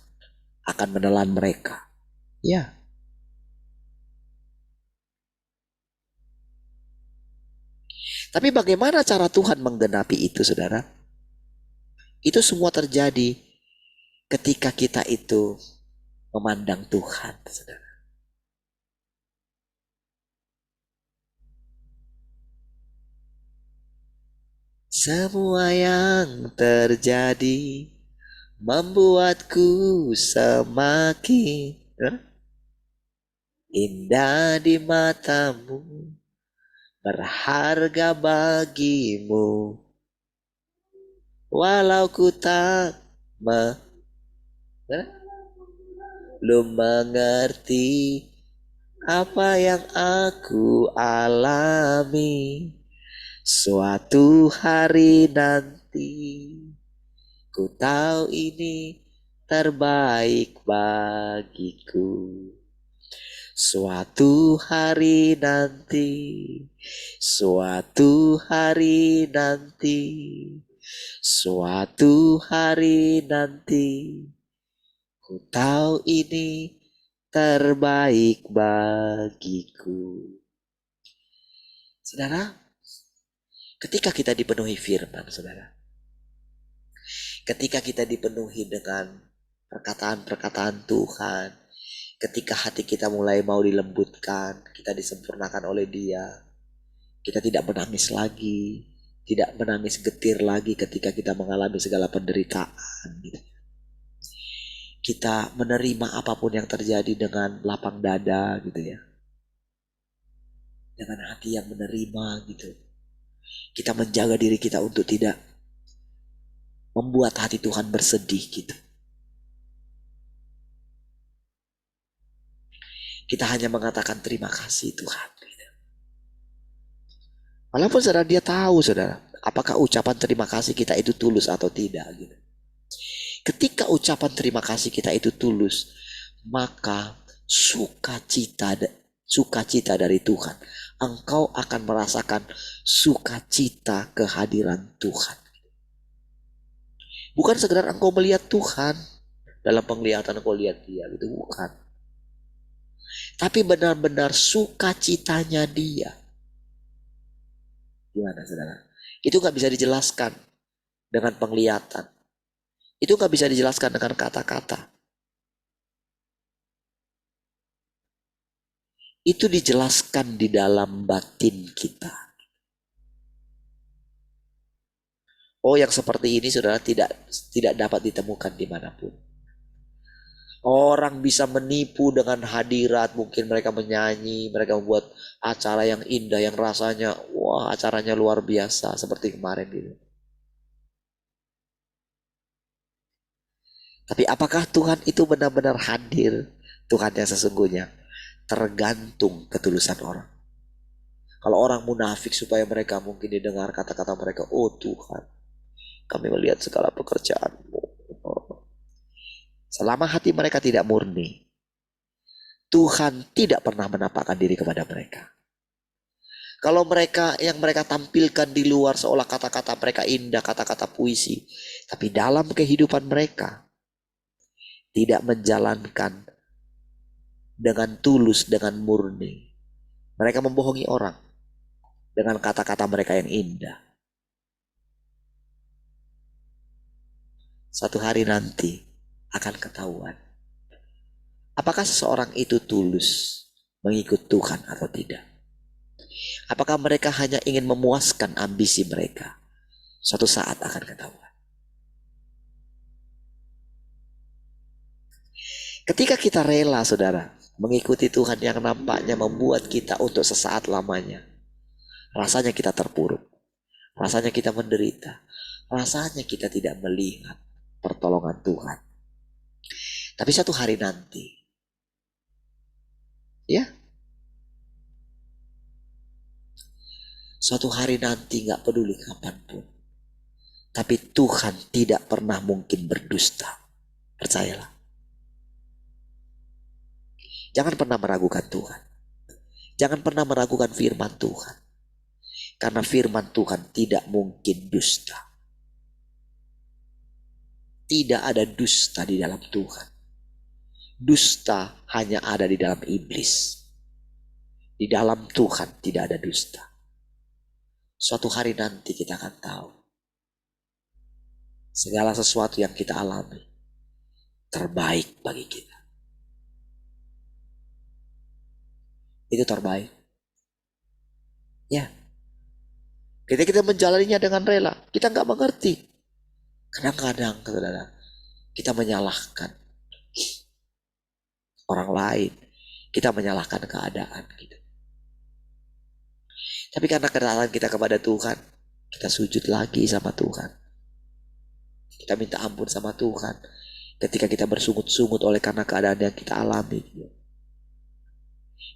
akan menelan mereka. Ya. Tapi bagaimana cara Tuhan menggenapi itu, saudara? Itu semua terjadi ketika kita itu memandang Tuhan, saudara. Semua yang terjadi membuatku semakin indah di matamu, berharga bagimu, walau ku tak belum mengerti apa yang aku alami. Suatu hari nanti ku tahu ini terbaik bagiku. Suatu hari nanti, suatu hari nanti, suatu hari nanti, ku tahu ini terbaik bagiku. Saudara, ketika kita dipenuhi firman, saudara, ketika kita dipenuhi dengan perkataan-perkataan Tuhan, ketika hati kita mulai mau dilembutkan, kita disempurnakan oleh Dia, kita tidak menangis lagi, tidak menangis getir lagi ketika kita mengalami segala penderitaan. Kita menerima apapun yang terjadi dengan lapang dada gitu ya, dengan hati yang menerima gitu. Kita menjaga diri kita untuk tidak membuat hati Tuhan bersedih gitu. Kita hanya mengatakan terima kasih Tuhan. Walaupun saudara dia tahu saudara, apakah ucapan terima kasih kita itu tulus atau tidak gitu. Ketika ucapan terima kasih kita itu tulus, maka sukacita dari Tuhan. Engkau akan merasakan sukacita kehadiran Tuhan. Bukan sekedar engkau melihat Tuhan, dalam penglihatan engkau lihat Dia gitu, bukan. Tapi benar-benar sukacitanya Dia. Gimana saudara? Itu gak bisa dijelaskan dengan penglihatan. Itu gak bisa dijelaskan dengan kata-kata. Itu dijelaskan di dalam batin kita. Oh, yang seperti ini saudara tidak dapat ditemukan dimanapun. Orang bisa menipu dengan hadirat, mungkin mereka menyanyi, mereka membuat acara yang indah, yang rasanya, wah acaranya luar biasa seperti kemarin gitu. Tapi apakah Tuhan itu benar-benar hadir? Tuhan yang sesungguhnya tergantung ketulusan orang. Kalau orang munafik supaya mereka mungkin didengar kata-kata mereka, oh Tuhan, kami melihat segala pekerjaanmu. Selama hati mereka tidak murni, Tuhan tidak pernah menampakkan diri kepada mereka. Kalau mereka yang mereka tampilkan di luar seolah kata-kata mereka indah, kata-kata puisi, tapi dalam kehidupan mereka tidak menjalankan dengan tulus, dengan murni. Mereka membohongi orang dengan kata-kata mereka yang indah. Suatu hari nanti akan ketahuan apakah seseorang itu tulus mengikut Tuhan atau tidak. Apakah mereka hanya ingin memuaskan ambisi mereka? Suatu saat akan ketahuan. Ketika kita rela, saudara, mengikuti Tuhan yang nampaknya membuat kita untuk sesaat lamanya, rasanya kita terpuruk, rasanya kita menderita, rasanya kita tidak melihat pertolongan Tuhan. Tapi satu hari nanti, ya, suatu hari nanti gak peduli kapanpun, tapi Tuhan tidak pernah mungkin berdusta. Percayalah. Jangan pernah meragukan Tuhan. Jangan pernah meragukan firman Tuhan. Karena firman Tuhan tidak mungkin dusta. Tidak ada dusta di dalam Tuhan. Dusta hanya ada di dalam iblis. Di dalam Tuhan tidak ada dusta. Suatu hari nanti kita akan tahu. Segala sesuatu yang kita alami terbaik bagi kita. Itu terbaik. Ya. Ketika kita menjalaninya dengan rela, kita nggak mengerti. Kadang-kadang, saudara, kita menyalahkan orang lain, kita menyalahkan keadaan gitu. Tapi karena kedekatan kita kepada Tuhan, kita sujud lagi sama Tuhan. Kita minta ampun sama Tuhan. Ketika kita bersungut-sungut oleh karena keadaan yang kita alami gitu.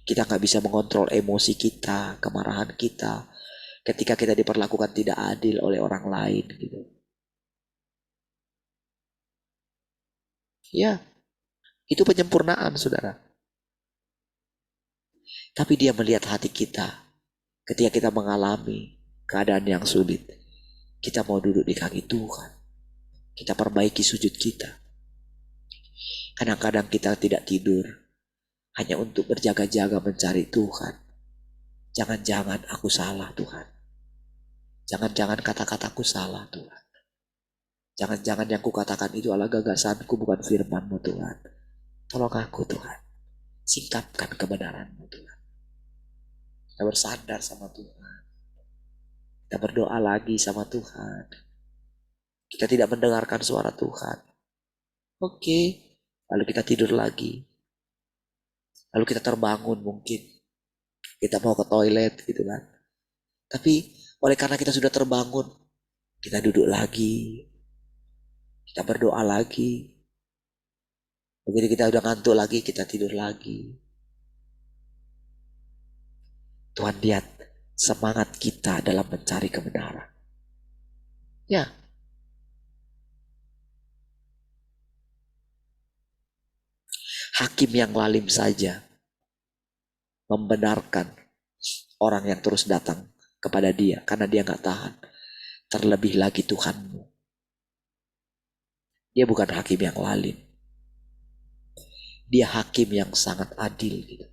Kita gak bisa mengontrol emosi kita, kemarahan kita, ketika kita diperlakukan tidak adil oleh orang lain gitu. Ya, itu penyempurnaan, saudara. Tapi dia melihat hati kita. Ketika kita mengalami keadaan yang sulit, kita mau duduk di kaki Tuhan. Kita perbaiki sujud kita. Kadang-kadang kita tidak tidur hanya untuk berjaga-jaga mencari Tuhan. Jangan-jangan aku salah, Tuhan. Jangan-jangan kata-kataku salah, Tuhan. Jangan-jangan yang kukatakan itu adalah gagasanku, bukan firman-Mu, Tuhan. Tolong aku, Tuhan. Singkapkan kebenaran-Mu, Tuhan. Kita bersandar sama Tuhan. Kita berdoa lagi sama Tuhan. Kita tidak mendengarkan suara Tuhan. Oke, lalu kita tidur lagi. Lalu kita terbangun mungkin. Kita mau ke toilet gitu kan. Tapi oleh karena kita sudah terbangun, kita duduk lagi. Kita berdoa lagi. Begitu kita udah ngantuk lagi, kita tidur lagi. Tuhan lihat semangat kita dalam mencari kebenaran. Ya. Hakim yang lalim saja membenarkan orang yang terus datang kepada dia karena dia gak tahan. Terlebih lagi Tuhanmu. Dia bukan hakim yang lalim. Dia hakim yang sangat adil gitu.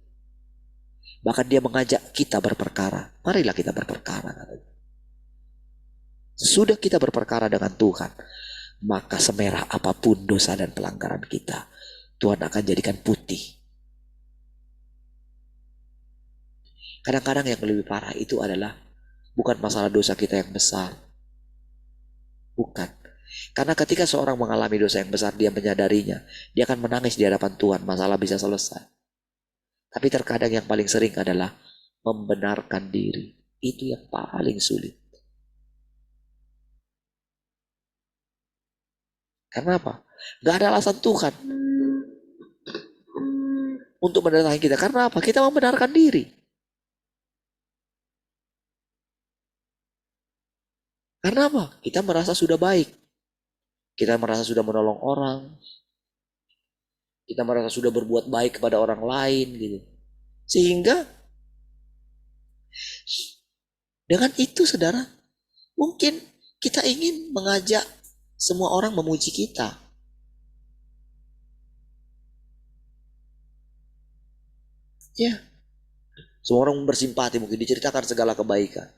Bahkan dia mengajak kita berperkara. Marilah kita berperkara. Sudah kita berperkara dengan Tuhan, maka semerah apapun dosa dan pelanggaran kita, Tuhan akan jadikan putih. Kadang-kadang yang lebih parah itu adalah bukan masalah dosa kita yang besar. Bukan. Karena ketika seorang mengalami dosa yang besar, dia menyadarinya, dia akan menangis di hadapan Tuhan, masalah bisa selesai. Tapi terkadang yang paling sering adalah membenarkan diri. Itu yang paling sulit. Karena apa? Gak ada alasan Tuhan untuk mendatangi kita. Karena apa? Kita membenarkan diri. Karena apa? Kita merasa sudah baik. Kita merasa sudah menolong orang. Kita merasa sudah berbuat baik kepada orang lain gitu. Sehingga dengan itu saudara, mungkin kita ingin mengajak semua orang memuji kita. Ya, semua orang bersimpati, mungkin diceritakan segala kebaikan.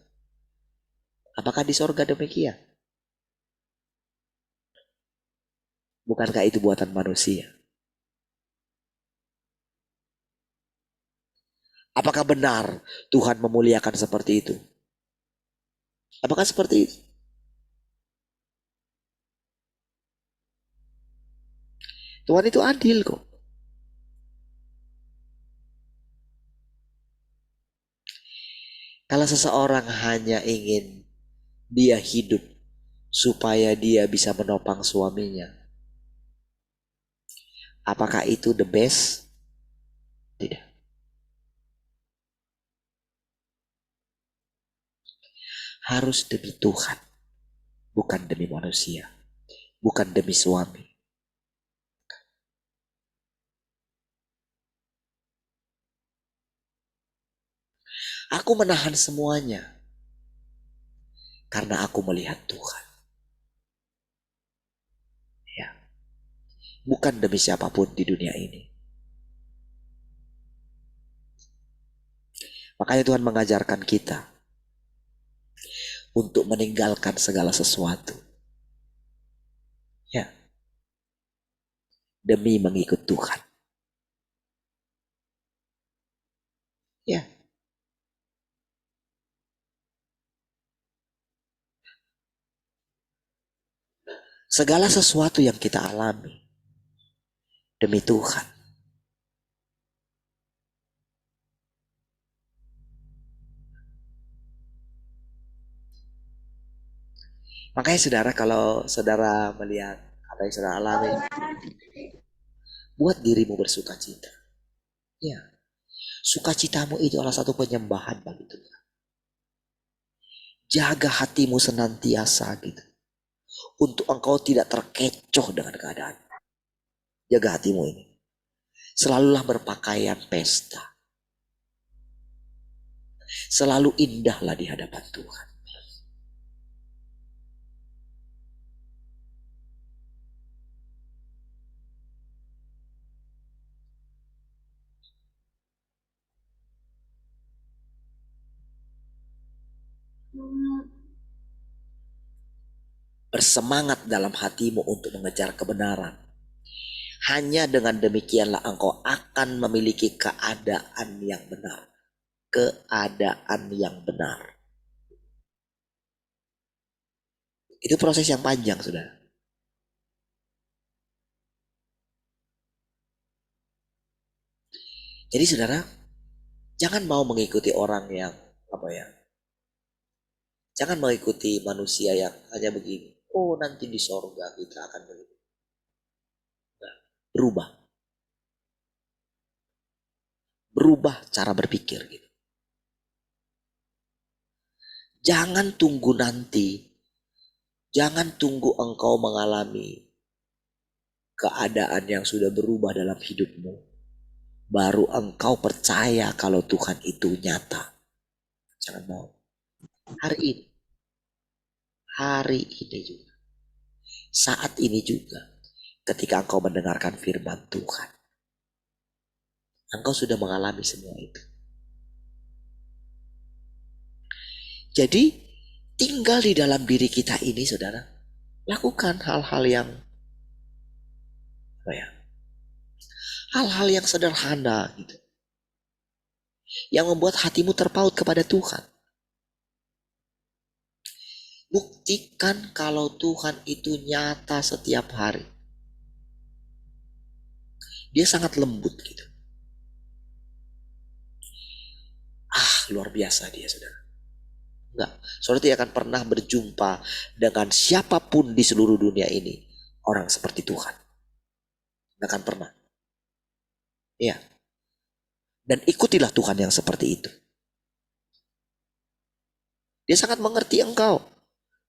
Apakah di sorga demikian? Bukankah itu buatan manusia? Apakah benar Tuhan memuliakan seperti itu? Apakah seperti itu? Tuhan itu adil kok. Kalau seseorang hanya ingin dia hidup supaya dia bisa menopang suaminya, apakah itu the best? Tidak. Harus demi Tuhan, bukan demi manusia, bukan demi suami. Aku menahan semuanya karena aku melihat Tuhan. Ya, bukan demi siapapun di dunia ini. Makanya Tuhan mengajarkan kita untuk meninggalkan segala sesuatu. Ya, demi mengikut Tuhan. Ya. Segala sesuatu yang kita alami demi Tuhan. Makanya saudara, kalau saudara melihat apa yang saudara alami, buat dirimu bersuka cita. Ya, sukacitamu itu adalah satu penyembahan bagi Tuhan. Jaga hatimu senantiasa gitu, untuk engkau tidak terkecoh dengan keadaan. Jaga hatimu ini. Selalulah berpakaian pesta. Selalu indahlah di hadapan Tuhan. Bersemangat dalam hatimu untuk mengejar kebenaran. Hanya dengan demikianlah engkau akan memiliki keadaan yang benar. Keadaan yang benar. Itu proses yang panjang, saudara. Jadi saudara, jangan mau mengikuti orang yang jangan mengikuti manusia yang hanya begini. Oh, nanti di sorga kita akan begitu. Nah, berubah cara berpikir gitu. Jangan tunggu nanti. Jangan tunggu engkau mengalami keadaan yang sudah berubah dalam hidupmu, baru engkau percaya kalau Tuhan itu nyata. Jangan mau. Hari ini juga, saat ini juga, ketika engkau mendengarkan firman Tuhan, engkau sudah mengalami semua itu. Jadi tinggal di dalam diri kita ini, saudara, lakukan hal-hal yang hal-hal yang sederhana gitu, yang membuat hatimu terpaut kepada Tuhan. Buktikan kalau Tuhan itu nyata setiap hari. Dia sangat lembut gitu. Luar biasa dia, saudara. Enggak, saudara tidak akan pernah berjumpa dengan siapapun di seluruh dunia ini orang seperti Tuhan. Enggak akan pernah. Iya. Dan ikutilah Tuhan yang seperti itu. Dia sangat mengerti engkau.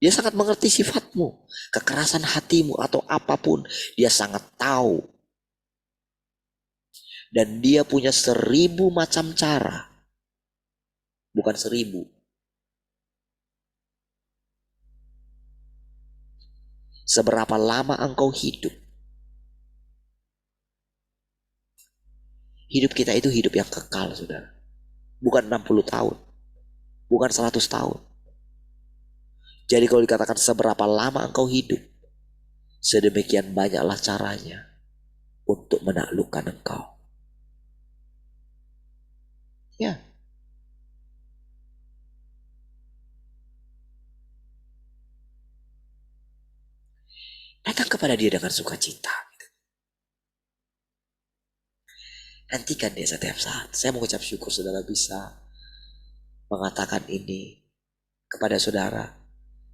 Dia sangat mengerti sifatmu, kekerasan hatimu atau apapun. Dia sangat tahu. Dan dia punya 1000 macam cara. Bukan 1000. Seberapa lama engkau hidup. Hidup kita itu hidup yang kekal, saudara. Bukan 60 tahun. Bukan 100 tahun. Jadi kalau dikatakan seberapa lama engkau hidup, sedemikian banyaklah caranya untuk menaklukkan engkau. Ya. Datang kepada dia dengan sukacita. Nantikan dia setiap saat. Saya mengucap syukur saudara bisa mengatakan ini kepada saudara.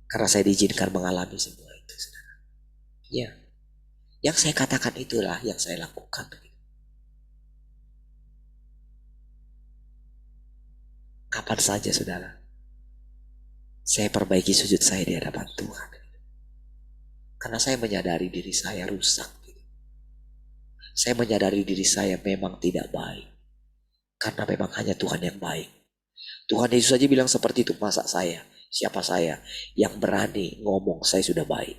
Karena saya diizinkan mengalami semua itu, saudara. Ya. Yang saya katakan itulah yang saya lakukan. Kapan saja, saudara, saya perbaiki sujud saya di hadapan Tuhan. Karena saya menyadari diri saya rusak. Saya menyadari diri saya memang tidak baik. Karena memang hanya Tuhan yang baik. Tuhan Yesus saja bilang seperti itu. Masa saya? Siapa saya yang berani ngomong saya sudah baik?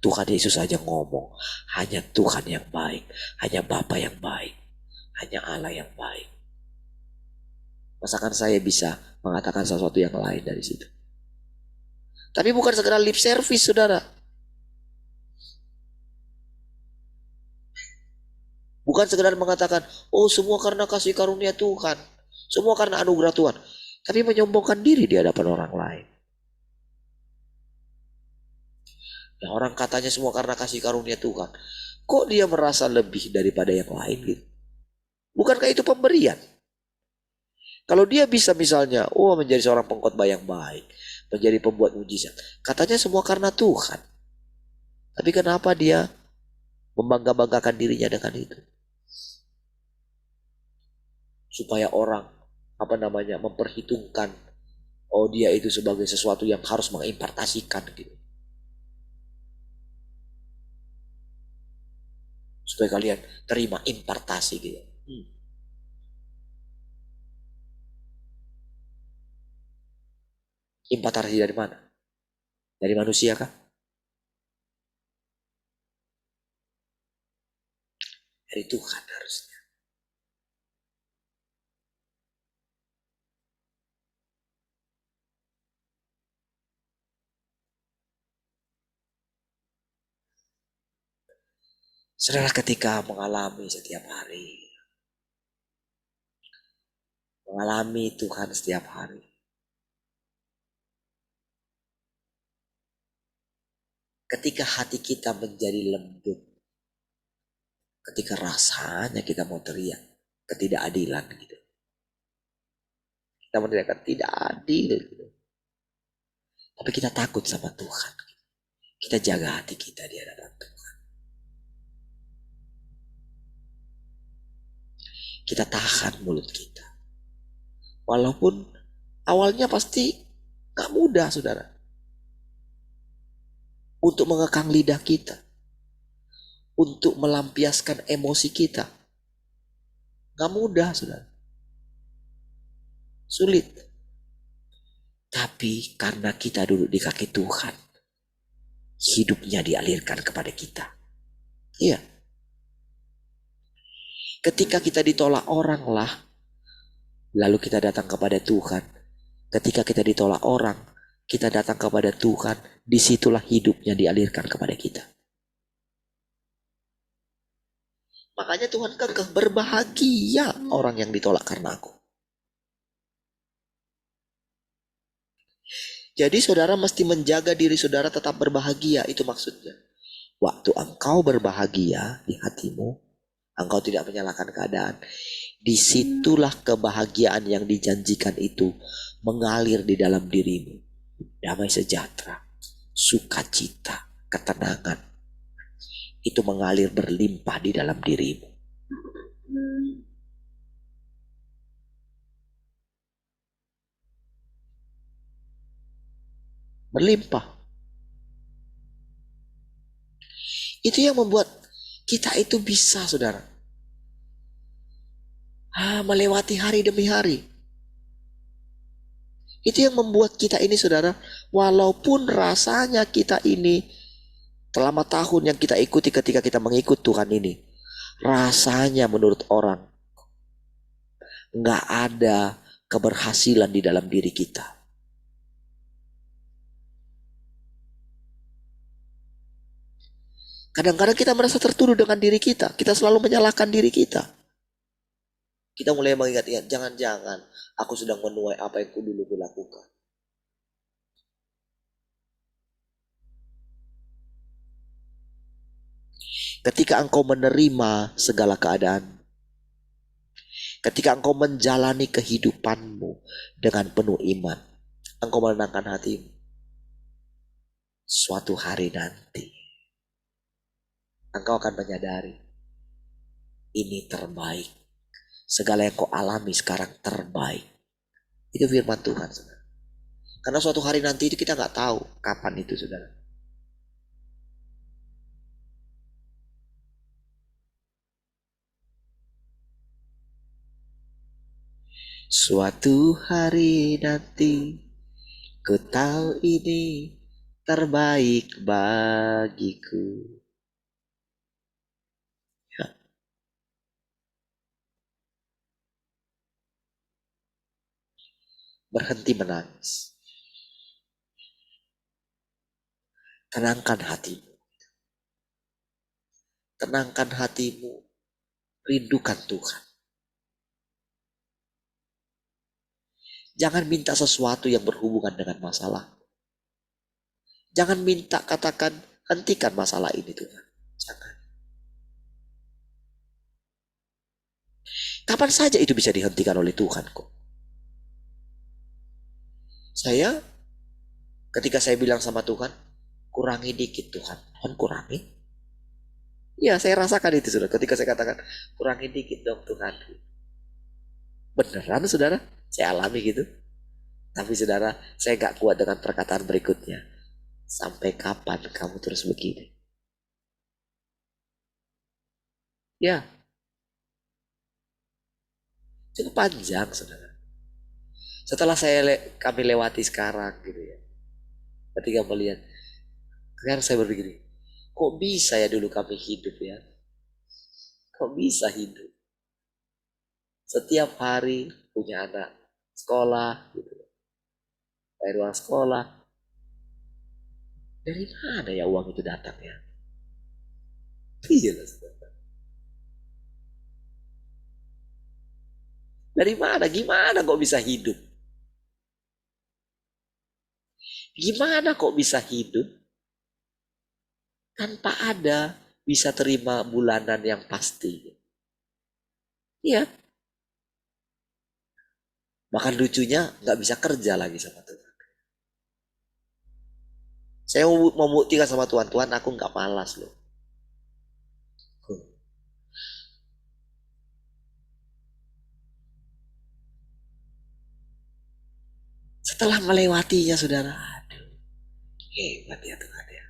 Tuhan Yesus saja ngomong. Hanya Tuhan yang baik. Hanya Bapa yang baik. Hanya Allah yang baik. Masakan saya bisa mengatakan sesuatu yang lain dari situ? Tapi bukan sekedar lip service, saudara. Bukan sekedar mengatakan, oh semua karena kasih karunia Tuhan. Semua karena anugerah Tuhan. Tapi menyombongkan diri di hadapan orang lain. Ya, orang katanya semua karena kasih karunia Tuhan. Kok dia merasa lebih daripada yang lain gitu? Bukankah itu pemberian? Kalau dia bisa misalnya, menjadi seorang pengkhotbah yang baik. Menjadi pembuat mujizat. Katanya semua karena Tuhan. Tapi kenapa dia membangga-banggakan dirinya dengan itu? Supaya orang memperhitungkan dia itu sebagai sesuatu yang harus mengimpartasikan gitu. Supaya kalian terima impartasi gitu. Impartasi dari mana? Dari manusia kah? Dari Tuhan harusnya. Saudara, ketika mengalami setiap hari, mengalami Tuhan setiap hari, ketika hati kita menjadi lembut, ketika rasanya kita mau teriak ketidakadilan gitu, kita meneriakkan tidak adil gitu. Tapi kita takut sama Tuhan, kita jaga hati kita di hadapan Tuhan. Kita tahan mulut kita. Walaupun awalnya pasti gak mudah, saudara. Untuk mengekang lidah kita. Untuk melampiaskan emosi kita. Gak mudah, saudara. Sulit. Tapi karena kita duduk di kaki Tuhan, hidupnya dialirkan kepada kita. Iya. Ketika kita ditolak orang lah, lalu kita datang kepada Tuhan. Ketika kita ditolak orang, kita datang kepada Tuhan. Disitulah hidupnya dialirkan kepada kita. Makanya Tuhan kekeh, berbahagia orang yang ditolak karena aku. Jadi saudara mesti menjaga diri saudara tetap berbahagia. Itu maksudnya. Waktu engkau berbahagia di hatimu, engkau tidak menyalahkan keadaan. Disitulah kebahagiaan yang dijanjikan itu mengalir di dalam dirimu. Damai sejahtera, sukacita, ketenangan. Itu mengalir berlimpah di dalam dirimu. Berlimpah. Itu yang membuat kita itu bisa, saudara, Melewati hari demi hari. Itu yang membuat kita ini, saudara, walaupun rasanya kita ini selama tahun yang kita ikuti, ketika kita mengikut Tuhan ini, rasanya menurut orang nggak ada keberhasilan di dalam diri kita. Kadang-kadang kita merasa tertuduh dengan diri kita. Kita selalu menyalahkan diri kita. Kita mulai mengingat, jangan-jangan aku sedang menuai apa yang dulu kulakukan. Ketika engkau menerima segala keadaan, ketika engkau menjalani kehidupanmu dengan penuh iman, engkau menenangkan hatimu. Suatu hari nanti, engkau akan menyadari, ini terbaik. Segala yang kau alami sekarang terbaik. Itu firman Tuhan, saudara. Karena suatu hari nanti itu kita nggak tahu kapan itu, saudara. Suatu hari nanti, ku tahu ini terbaik bagiku. Berhenti menangis. Tenangkan hatimu. Tenangkan hatimu. Rindukan Tuhan. Jangan minta sesuatu yang berhubungan dengan masalah. Jangan minta, katakan, hentikan masalah ini Tuhan. Jangan. Kapan saja itu bisa dihentikan oleh Tuhan kok. Ketika saya bilang sama Tuhan, kurangi dikit Tuhan. Tuhan kurangi? Ya, saya rasakan itu, saudara. Ketika saya katakan, kurangi dikit dong Tuhan. Beneran, saudara? Saya alami gitu. Tapi saudara, saya gak kuat dengan perkataan berikutnya. Sampai kapan kamu terus begini? Ya. Cukup panjang, saudara. Setelah kami lewati sekarang gitu ya. Ketika melihat, sekarang saya berpikir, kok bisa ya dulu kami hidup ya? Kok bisa hidup? Setiap hari punya anak sekolah gitu. Bayar uang sekolah. Dari mana ya uang itu datang ya? Iya lah, saudara. Dari mana? Gimana kok bisa hidup? Gimana kok bisa hidup tanpa ada bisa terima bulanan yang pasti? Iya. Bahkan lucunya nggak bisa kerja lagi sama Tuhan. Saya mau membuktikan sama Tuhan, Tuhan aku nggak malas loh. Setelah melewatinya, saudara, aduh, hebat ya Tuhan ya.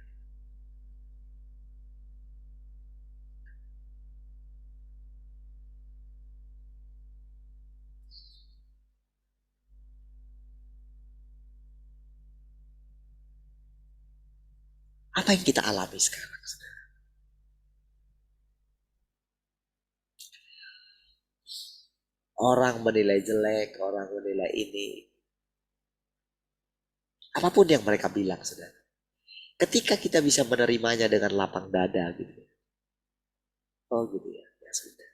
Apa yang kita alami sekarang, saudara? Orang menilai jelek, orang menilai ini. Apapun yang mereka bilang, saudara. Ketika kita bisa menerimanya dengan lapang dada gitu. Oh gitu ya, ya sudah.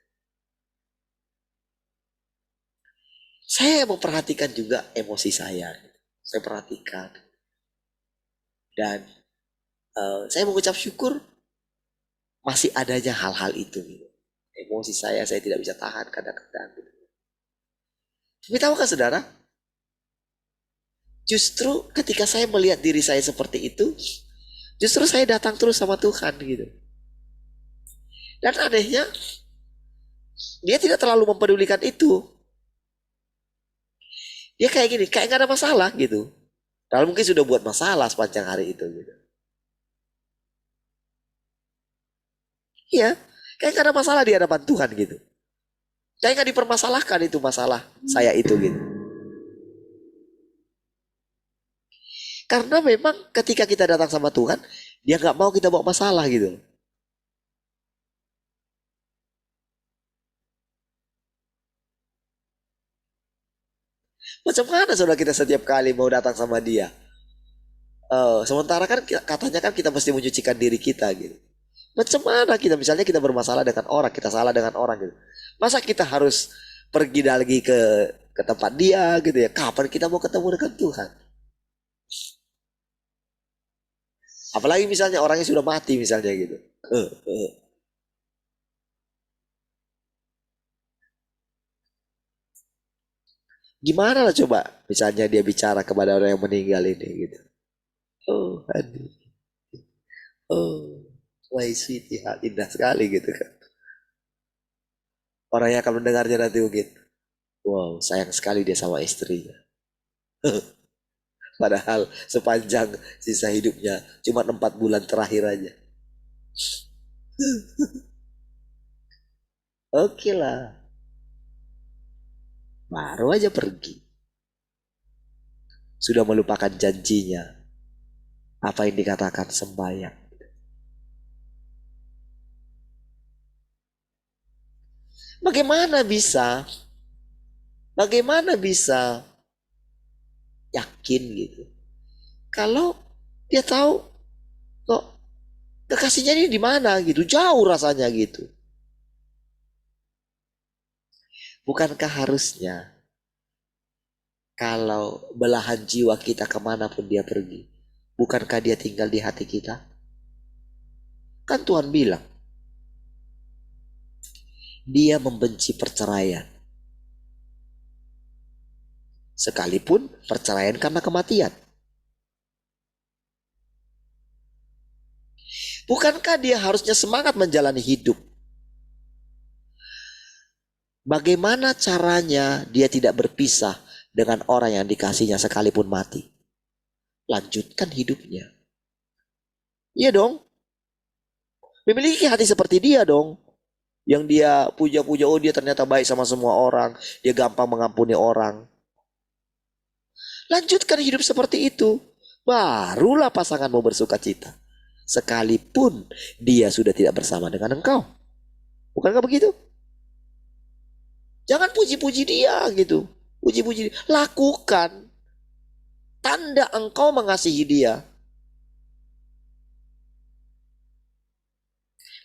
Saya memperhatikan juga emosi saya. Saya perhatikan. Dan saya mengucap syukur masih adanya hal-hal itu. Gitu. Emosi saya tidak bisa tahan kadang-kadang. Gitu. Tapi tahukah saudara? Justru ketika saya melihat diri saya seperti itu, justru saya datang terus sama Tuhan gitu. Dan anehnya, dia tidak terlalu mempedulikan itu. Dia kayak gini, kayak gak ada masalah gitu. Lalu mungkin sudah buat masalah sepanjang hari itu gitu. Iya, kayak gak ada masalah di hadapan Tuhan gitu. Saya nggak dipermasalahkan itu masalah saya itu gitu. Karena memang ketika kita datang sama Tuhan, dia nggak mau kita bawa masalah gitu. Macam mana saudara kita setiap kali mau datang sama dia? Sementara kan katanya kan kita mesti menyucikan diri kita gitu. Macam mana kita misalnya kita bermasalah dengan orang, kita salah dengan orang gitu. Masa kita harus pergi lagi ke tempat dia gitu ya? Kapan kita mau ketemu dengan Tuhan? Apalagi misalnya orangnya sudah mati misalnya gitu. Gimana lah coba misalnya dia bicara kepada orang yang meninggal ini gitu. Oh, aduh. Oh, my sweetie, indah sekali gitu kan. Orang yang akan mendengarnya nanti mungkin, wow, sayang sekali dia sama istrinya. Padahal sepanjang sisa hidupnya cuma 4 bulan terakhir aja. Oke lah, baru aja pergi. Sudah melupakan janjinya. Apa yang dikatakan sembahyang. Bagaimana bisa yakin gitu? Kalau dia tahu kok kekasihnya ini di mana gitu, jauh rasanya gitu. Bukankah harusnya kalau belahan jiwa kita kemanapun dia pergi, bukankah dia tinggal di hati kita? Kan Tuhan bilang, dia membenci perceraian. Sekalipun perceraian karena kematian. Bukankah dia harusnya semangat menjalani hidup? Bagaimana caranya dia tidak berpisah dengan orang yang dikasihnya sekalipun mati? Lanjutkan hidupnya. Iya dong. Memiliki hati seperti dia dong. Yang dia puja-puja, oh dia ternyata baik sama semua orang. Dia gampang mengampuni orang. Lanjutkan hidup seperti itu. Barulah pasanganmu bersuka cita. Sekalipun dia sudah tidak bersama dengan engkau. Bukankah begitu? Jangan puji-puji dia gitu. Puji-puji dia. Lakukan. Tanda engkau mengasihi dia.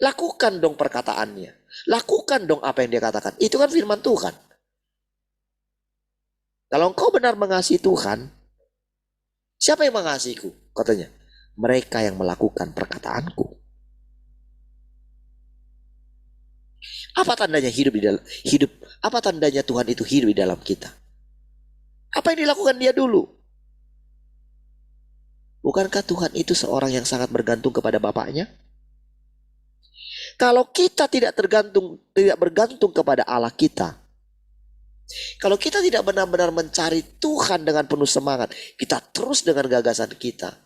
Lakukan dong perkataannya. Lakukan dong apa yang dia katakan. Itu kan firman Tuhan. Kalau engkau benar mengasihi Tuhan, siapa yang mengasihiku? Katanya, mereka yang melakukan perkataanku. Apa tandanya apa tandanya Tuhan itu hidup di dalam kita? Apa yang dilakukan dia dulu? Bukankah Tuhan itu seorang yang sangat bergantung kepada Bapaknya? Kalau kita tidak bergantung kepada Allah kita, kalau kita tidak benar-benar mencari Tuhan dengan penuh semangat, kita terus dengan gagasan kita,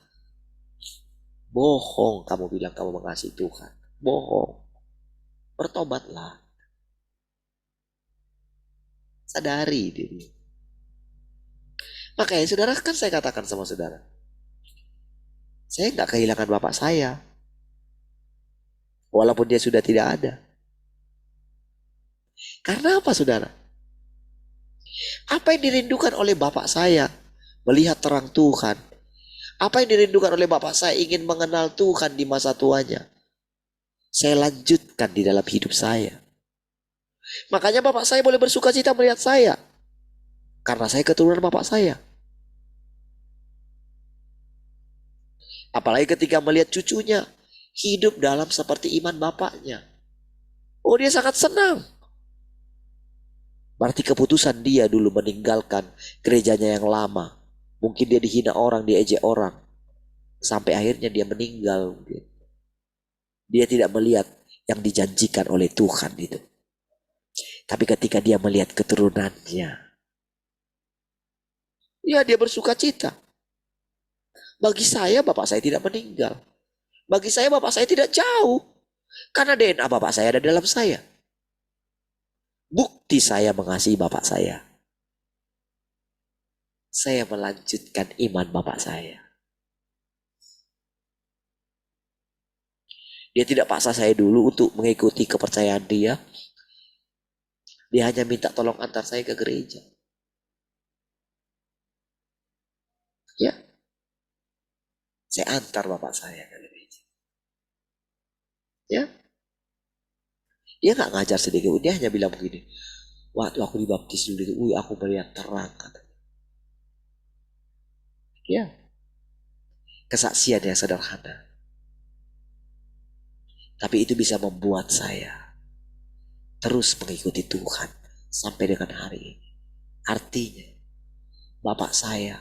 bohong kamu bilang kamu mengasihi Tuhan. Bohong. Bertobatlah. Sadari diri. Makanya saudara, kan saya katakan sama saudara, saya nggak kehilangan bapak saya. Walaupun dia sudah tidak ada. Karena apa saudara? Apa yang dirindukan oleh bapak saya? Melihat terang Tuhan. Apa yang dirindukan oleh bapak saya? Ingin mengenal Tuhan di masa tuanya. Saya lanjutkan di dalam hidup saya. Makanya bapak saya boleh bersuka cita melihat saya. Karena saya keturunan bapak saya. Apalagi ketika melihat cucunya hidup dalam seperti iman bapaknya. Oh, dia sangat senang. Berarti keputusan dia dulu meninggalkan gerejanya yang lama. Mungkin dia dihina orang, diejek orang. Sampai akhirnya dia meninggal. Dia tidak melihat yang dijanjikan oleh Tuhan itu. Tapi ketika dia melihat keturunannya, ya dia bersuka cita. Bagi saya bapak saya tidak meninggal. Bagi saya bapak saya tidak jauh. Karena DNA bapak saya ada dalam saya. bukti saya mengasihi bapak saya. Saya melanjutkan iman bapak saya. Dia tidak paksa saya dulu untuk mengikuti kepercayaan dia. Dia hanya minta tolong antar saya ke gereja. Ya, saya antar bapak saya ke gereja. Ya, dia nggak ngajar sedikit. Dia hanya bilang begini. Waktu aku dibaptis dulu itu, aku melihat terang. Ya, kesaksian yang sederhana. Tapi itu bisa membuat saya terus mengikuti Tuhan sampai dengan hari ini. Artinya, bapak saya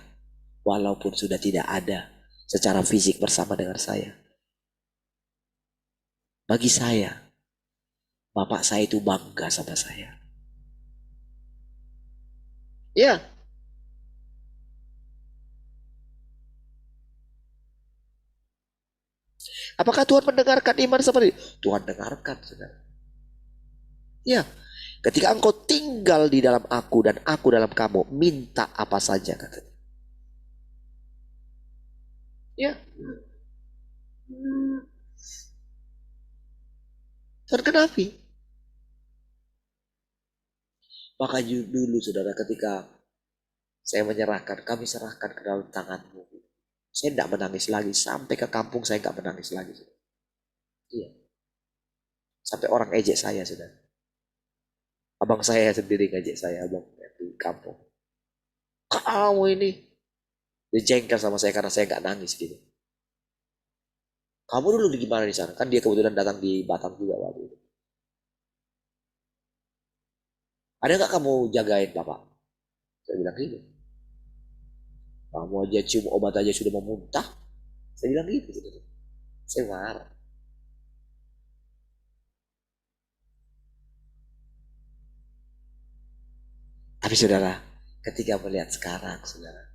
walaupun sudah tidak ada secara fisik bersama dengan saya, bagi saya, bapak saya itu bangga sama saya. Ya, apakah Tuhan mendengarkan iman seperti itu? Tuhan dengarkan, saudara. Ya, ketika engkau tinggal di dalam aku dan aku dalam kamu, minta apa saja katanya. Ya. Tergenapi. Maka dulu saudara ketika saya menyerahkan, kami serahkan ke dalam tanganmu. Saya tidak menangis lagi. Sampai ke kampung saya tidak menangis lagi. Iya. Sampai orang ejek saya sudah. Abang saya sendiri ngejek saya, abang di kampung. Kamu ini. Dia jengkel sama saya karena saya nggak nangis gitu. Kamu dulu gimana di sana? Kan dia kebetulan datang di Batam juga waktu itu. Ada nggak kamu jagain bapak? Saya bilang gitu. Kamu aja cium obat aja sudah mau muntah. Saya bilang gitu. Saya marah. Tapi saudara, ketika melihat sekarang, saudara,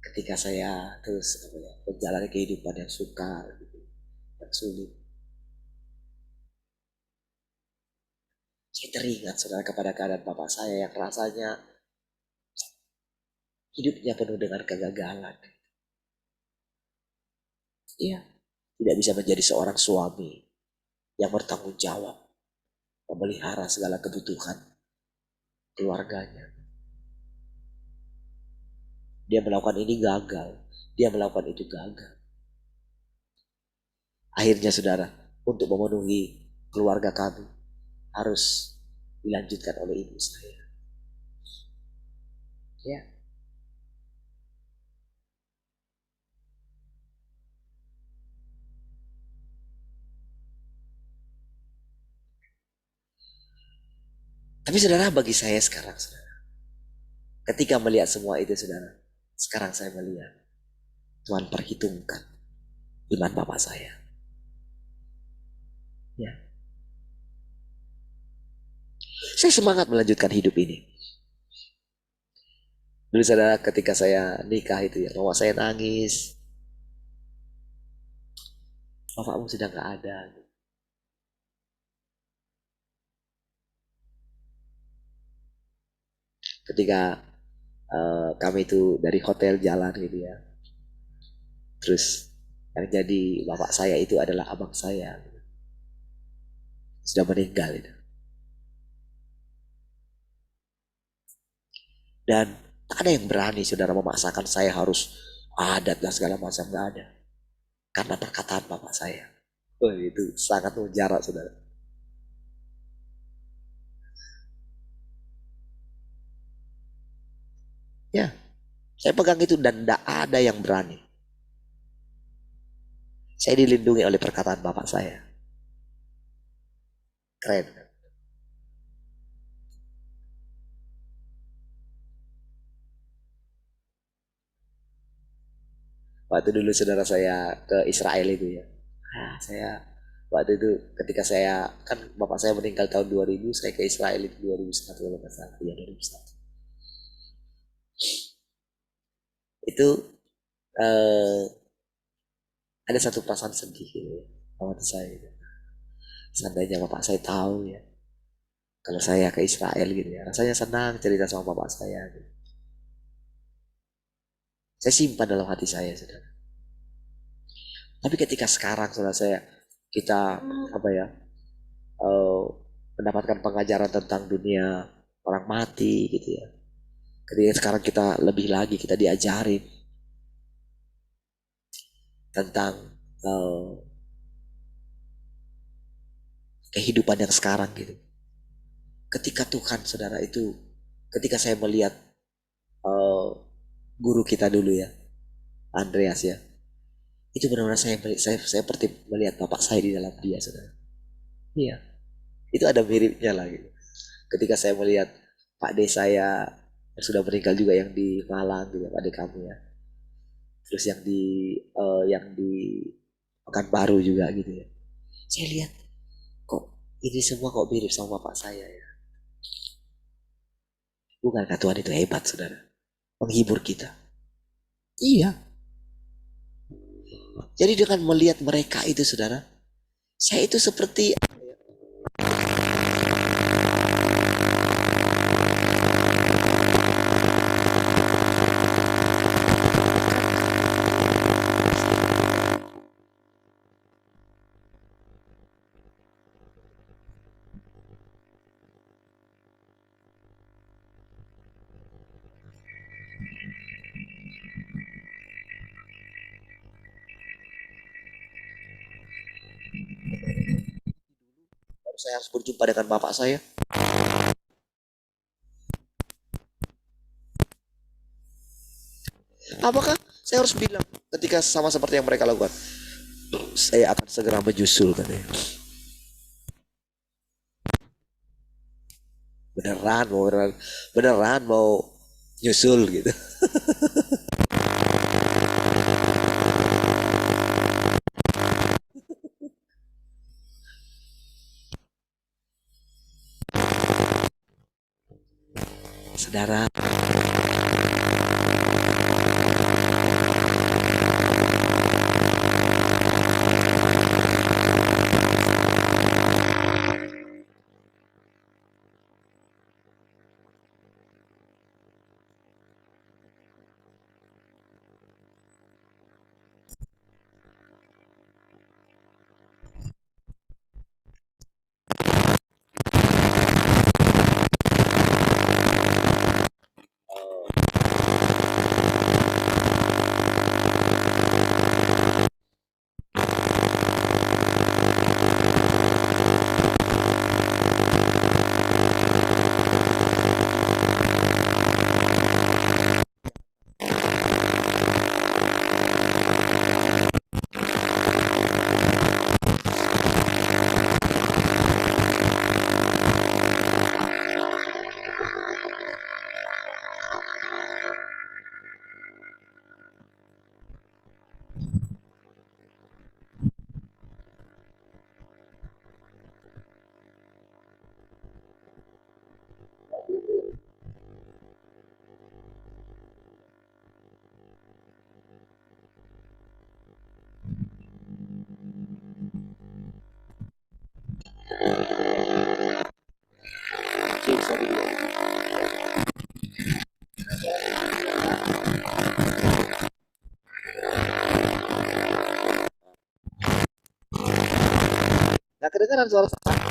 ketika saya terus menjalani kehidupan yang sukar, gitu, yang sulit, saya teringat saudara kepada keadaan bapak saya yang rasanya hidupnya penuh dengan kegagalan. Iya, tidak bisa menjadi seorang suami yang bertanggung jawab, memelihara segala kebutuhan keluarganya. Dia melakukan ini gagal, dia melakukan itu gagal. Akhirnya saudara, untuk memenuhi keluarga kami harus dilanjutkan oleh ibu saya. Ya. Tapi saudara, bagi saya sekarang saudara, ketika melihat semua itu saudara, sekarang saya melihat Tuhan perhitungkan iman bapak saya. Ya. Saya semangat melanjutkan hidup ini. Dulu saudara ketika saya nikah itu ya, mama saya nangis. Bapakmu sudah gak ada. Ketika kami itu dari hotel jalan gitu ya. Terus yang jadi bapak saya itu adalah abang saya. Sudah meninggal itu. Dan tak ada yang berani saudara memaksakan saya harus adat dan segala macam, gak ada. Karena perkataan bapak saya. Oh, itu sangat mujarab saudara. Ya, saya pegang itu dan tidak ada yang berani. Saya dilindungi oleh perkataan bapak saya. Keren. Waktu dulu saudara saya ke Israel itu ya. Saya waktu itu ketika saya kan bapak saya meninggal tahun 2000, saya ke Israel itu 2001 kalau nggak salah. Ya, 2001. Itu eh, ada satu perasaan sedih gitu ya, waktu saya gitu. Seandainya bapak saya tahu ya, Kalau saya ke Israel gitu ya, rasanya senang cerita sama bapak saya. Gitu. Saya simpan dalam hati saya, saudara. Tapi ketika sekarang, saudara saya, kita apa ya, eh, mendapatkan pengajaran tentang dunia orang mati gitu ya. Ketika sekarang kita lebih lagi kita diajarin tentang eh, kehidupan yang sekarang gitu. Ketika Tuhan, saudara itu, ketika saya melihat eh, guru kita dulu ya, Andreas ya, itu benar-benar saya seperti melihat bapak saya di dalam dia, saudara. Iya, itu ada miripnya lah gitu. Ketika saya melihat Pak D saya yang sudah meninggal juga yang di Malang gitu, Pak D kamu ya. Terus yang di Pekanbaru juga gitu ya. Saya lihat kok ini semua kok mirip sama bapak saya ya. Bukankah Tuhan itu hebat, saudara? Menghibur kita. Iya. Jadi dengan melihat mereka itu, saudara, saya itu seperti baru saya harus berjumpa dengan bapak saya. Apakah saya harus bilang ketika sama seperti yang mereka lakukan? Saya akan segera menyusul katanya. Beneran mau nyusul gitu. Saudara, nggak kedengaran suara saya.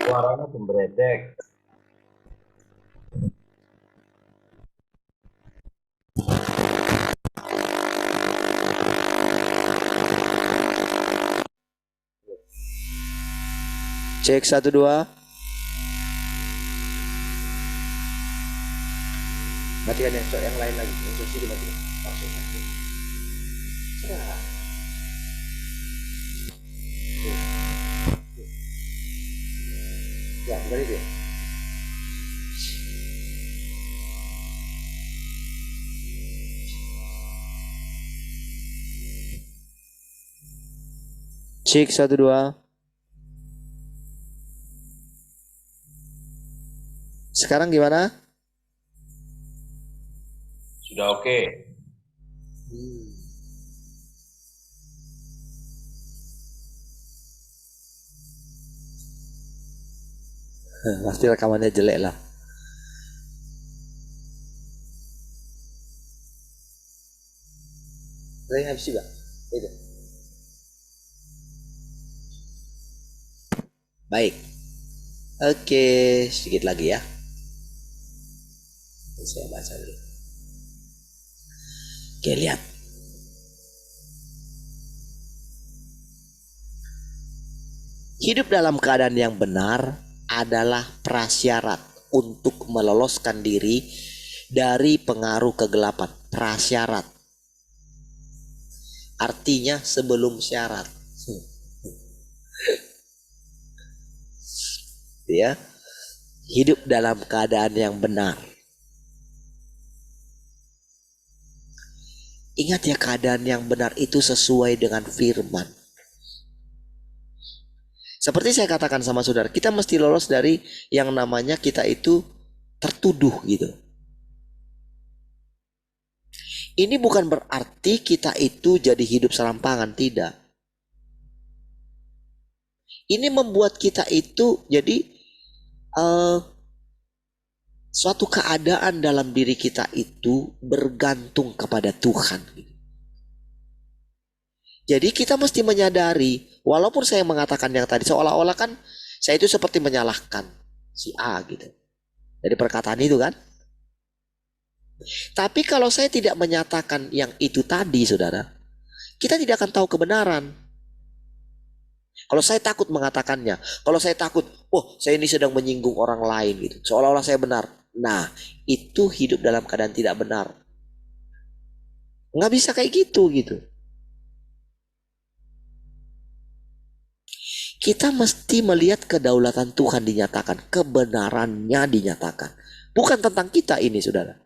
Suaranya gembredek. Cek 1 2. Matikan yang lain lagi. Yang sini matikan. Langsung mati. Sudah. Ya, kembali dia. Cek 1 2. Sekarang gimana? Sudah oke. Pasti rekamannya jelek lah. Saya habis juga. Itu. Baik. Oke, sedikit lagi ya. Saya baca dulu. Oke, lihat. Hidup dalam keadaan yang benar adalah prasyarat untuk meloloskan diri dari pengaruh kegelapan. Prasyarat. Artinya sebelum syarat. Ya. Hidup dalam keadaan yang benar. Ingat ya, keadaan yang benar itu sesuai dengan firman. Seperti saya katakan sama saudara, kita mesti lolos dari yang namanya kita itu tertuduh gitu. Ini bukan berarti kita itu jadi hidup serampangan, tidak. Ini membuat kita itu jadi suatu keadaan dalam diri kita itu bergantung kepada Tuhan. Jadi kita mesti menyadari, walaupun saya mengatakan yang tadi seolah-olah kan saya itu seperti menyalahkan si A gitu. Dari perkataan itu kan. Tapi kalau saya tidak menyatakan yang itu tadi, saudara, kita tidak akan tahu kebenaran. Kalau saya takut mengatakannya, kalau saya takut, oh saya ini sedang menyinggung orang lain gitu, seolah-olah saya benar. Nah, itu hidup dalam keadaan tidak benar. Nggak bisa kayak gitu gitu. Kita mesti melihat kedaulatan Tuhan dinyatakan, kebenarannya dinyatakan. Bukan tentang kita ini, saudara.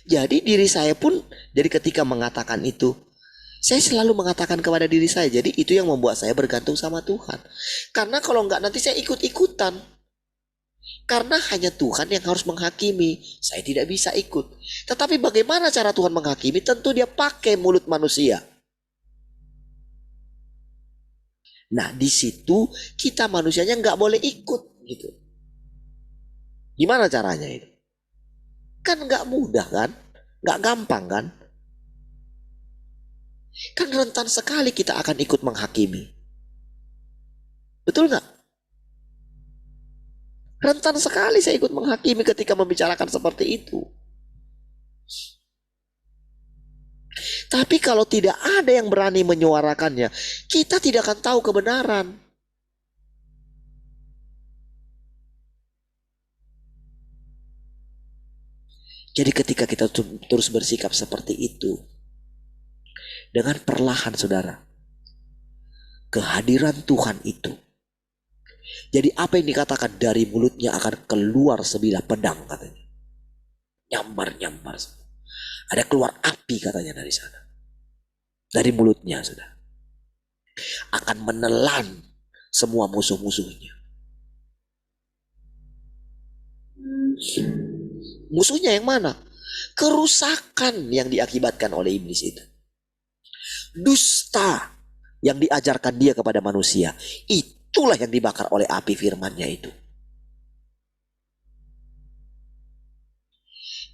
Jadi diri saya pun, jadi ketika mengatakan itu, saya selalu mengatakan kepada diri saya, jadi itu yang membuat saya bergantung sama Tuhan. Karena kalau enggak nanti saya ikut-ikutan. Karena hanya Tuhan yang harus menghakimi, saya tidak bisa ikut. Tetapi bagaimana cara Tuhan menghakimi? Tentu dia pakai mulut manusia. Nah di situ kita manusianya nggak boleh ikut gitu. Gimana caranya itu? Kan nggak mudah kan? Nggak gampang kan? Kan rentan sekali kita akan ikut menghakimi. Betul nggak? Rentan sekali saya ikut menghakimi ketika membicarakan seperti itu. Tapi kalau tidak ada yang berani menyuarakannya, kita tidak akan tahu kebenaran. Jadi ketika kita terus bersikap seperti itu, dengan perlahan saudara, kehadiran Tuhan itu, jadi apa yang dikatakan dari mulutnya akan keluar sebilah pedang katanya. Nyambar-nyambar. Ada keluar api katanya dari sana. Dari mulutnya sudah. Akan menelan semua musuh-musuhnya. Musuhnya yang mana? Kerusakan yang diakibatkan oleh iblis itu. Dusta yang diajarkan dia kepada manusia. Itulah yang dibakar oleh api firman-Nya itu.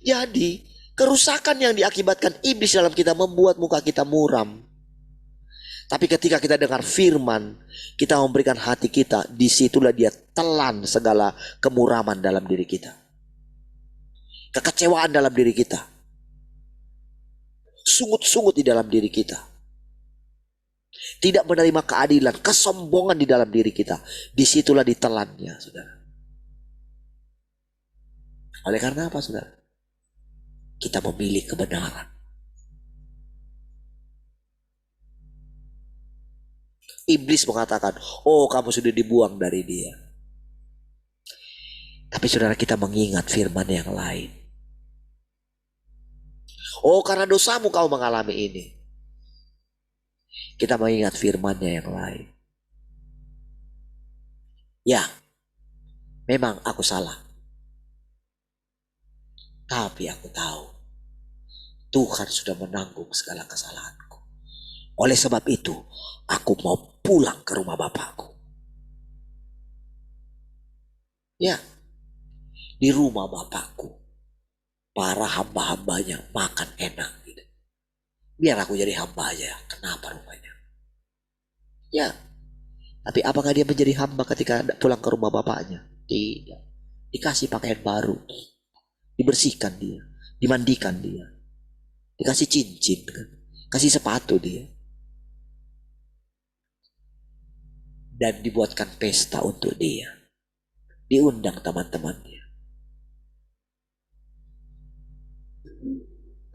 Jadi kerusakan yang diakibatkan iblis dalam kita membuat muka kita muram. Tapi ketika kita dengar firman, kita memberikan hati kita, disitulah dia telan segala kemuraman dalam diri kita. Kekecewaan dalam diri kita. Sungut-sungut di dalam diri kita. Tidak menerima keadilan, kesombongan di dalam diri kita. Disitulah ditelannya, saudara. Oleh karena apa, saudara? Kita memilih kebenaran. Iblis mengatakan, oh kamu sudah dibuang dari dia. Tapi saudara, kita mengingat firman yang lain. Oh karena dosamu kau mengalami ini. Kita mengingat firman-Nya yang lain. Ya, memang aku salah. Tapi aku tahu Tuhan sudah menanggung segala kesalahanku. Oleh sebab itu, aku mau pulang ke rumah Bapakku. Ya, di rumah Bapakku, para hamba-hambanya makan enak gitu. Biar aku jadi hamba aja. Kenapa rupanya? Ya, tapi apakah dia menjadi hamba ketika pulang ke rumah bapaknya? Tidak. Dikasih pakaian baru, dibersihkan dia, dimandikan dia, dikasih cincin, kan? Kasih sepatu dia, dan dibuatkan pesta untuk dia. Diundang teman-temannya.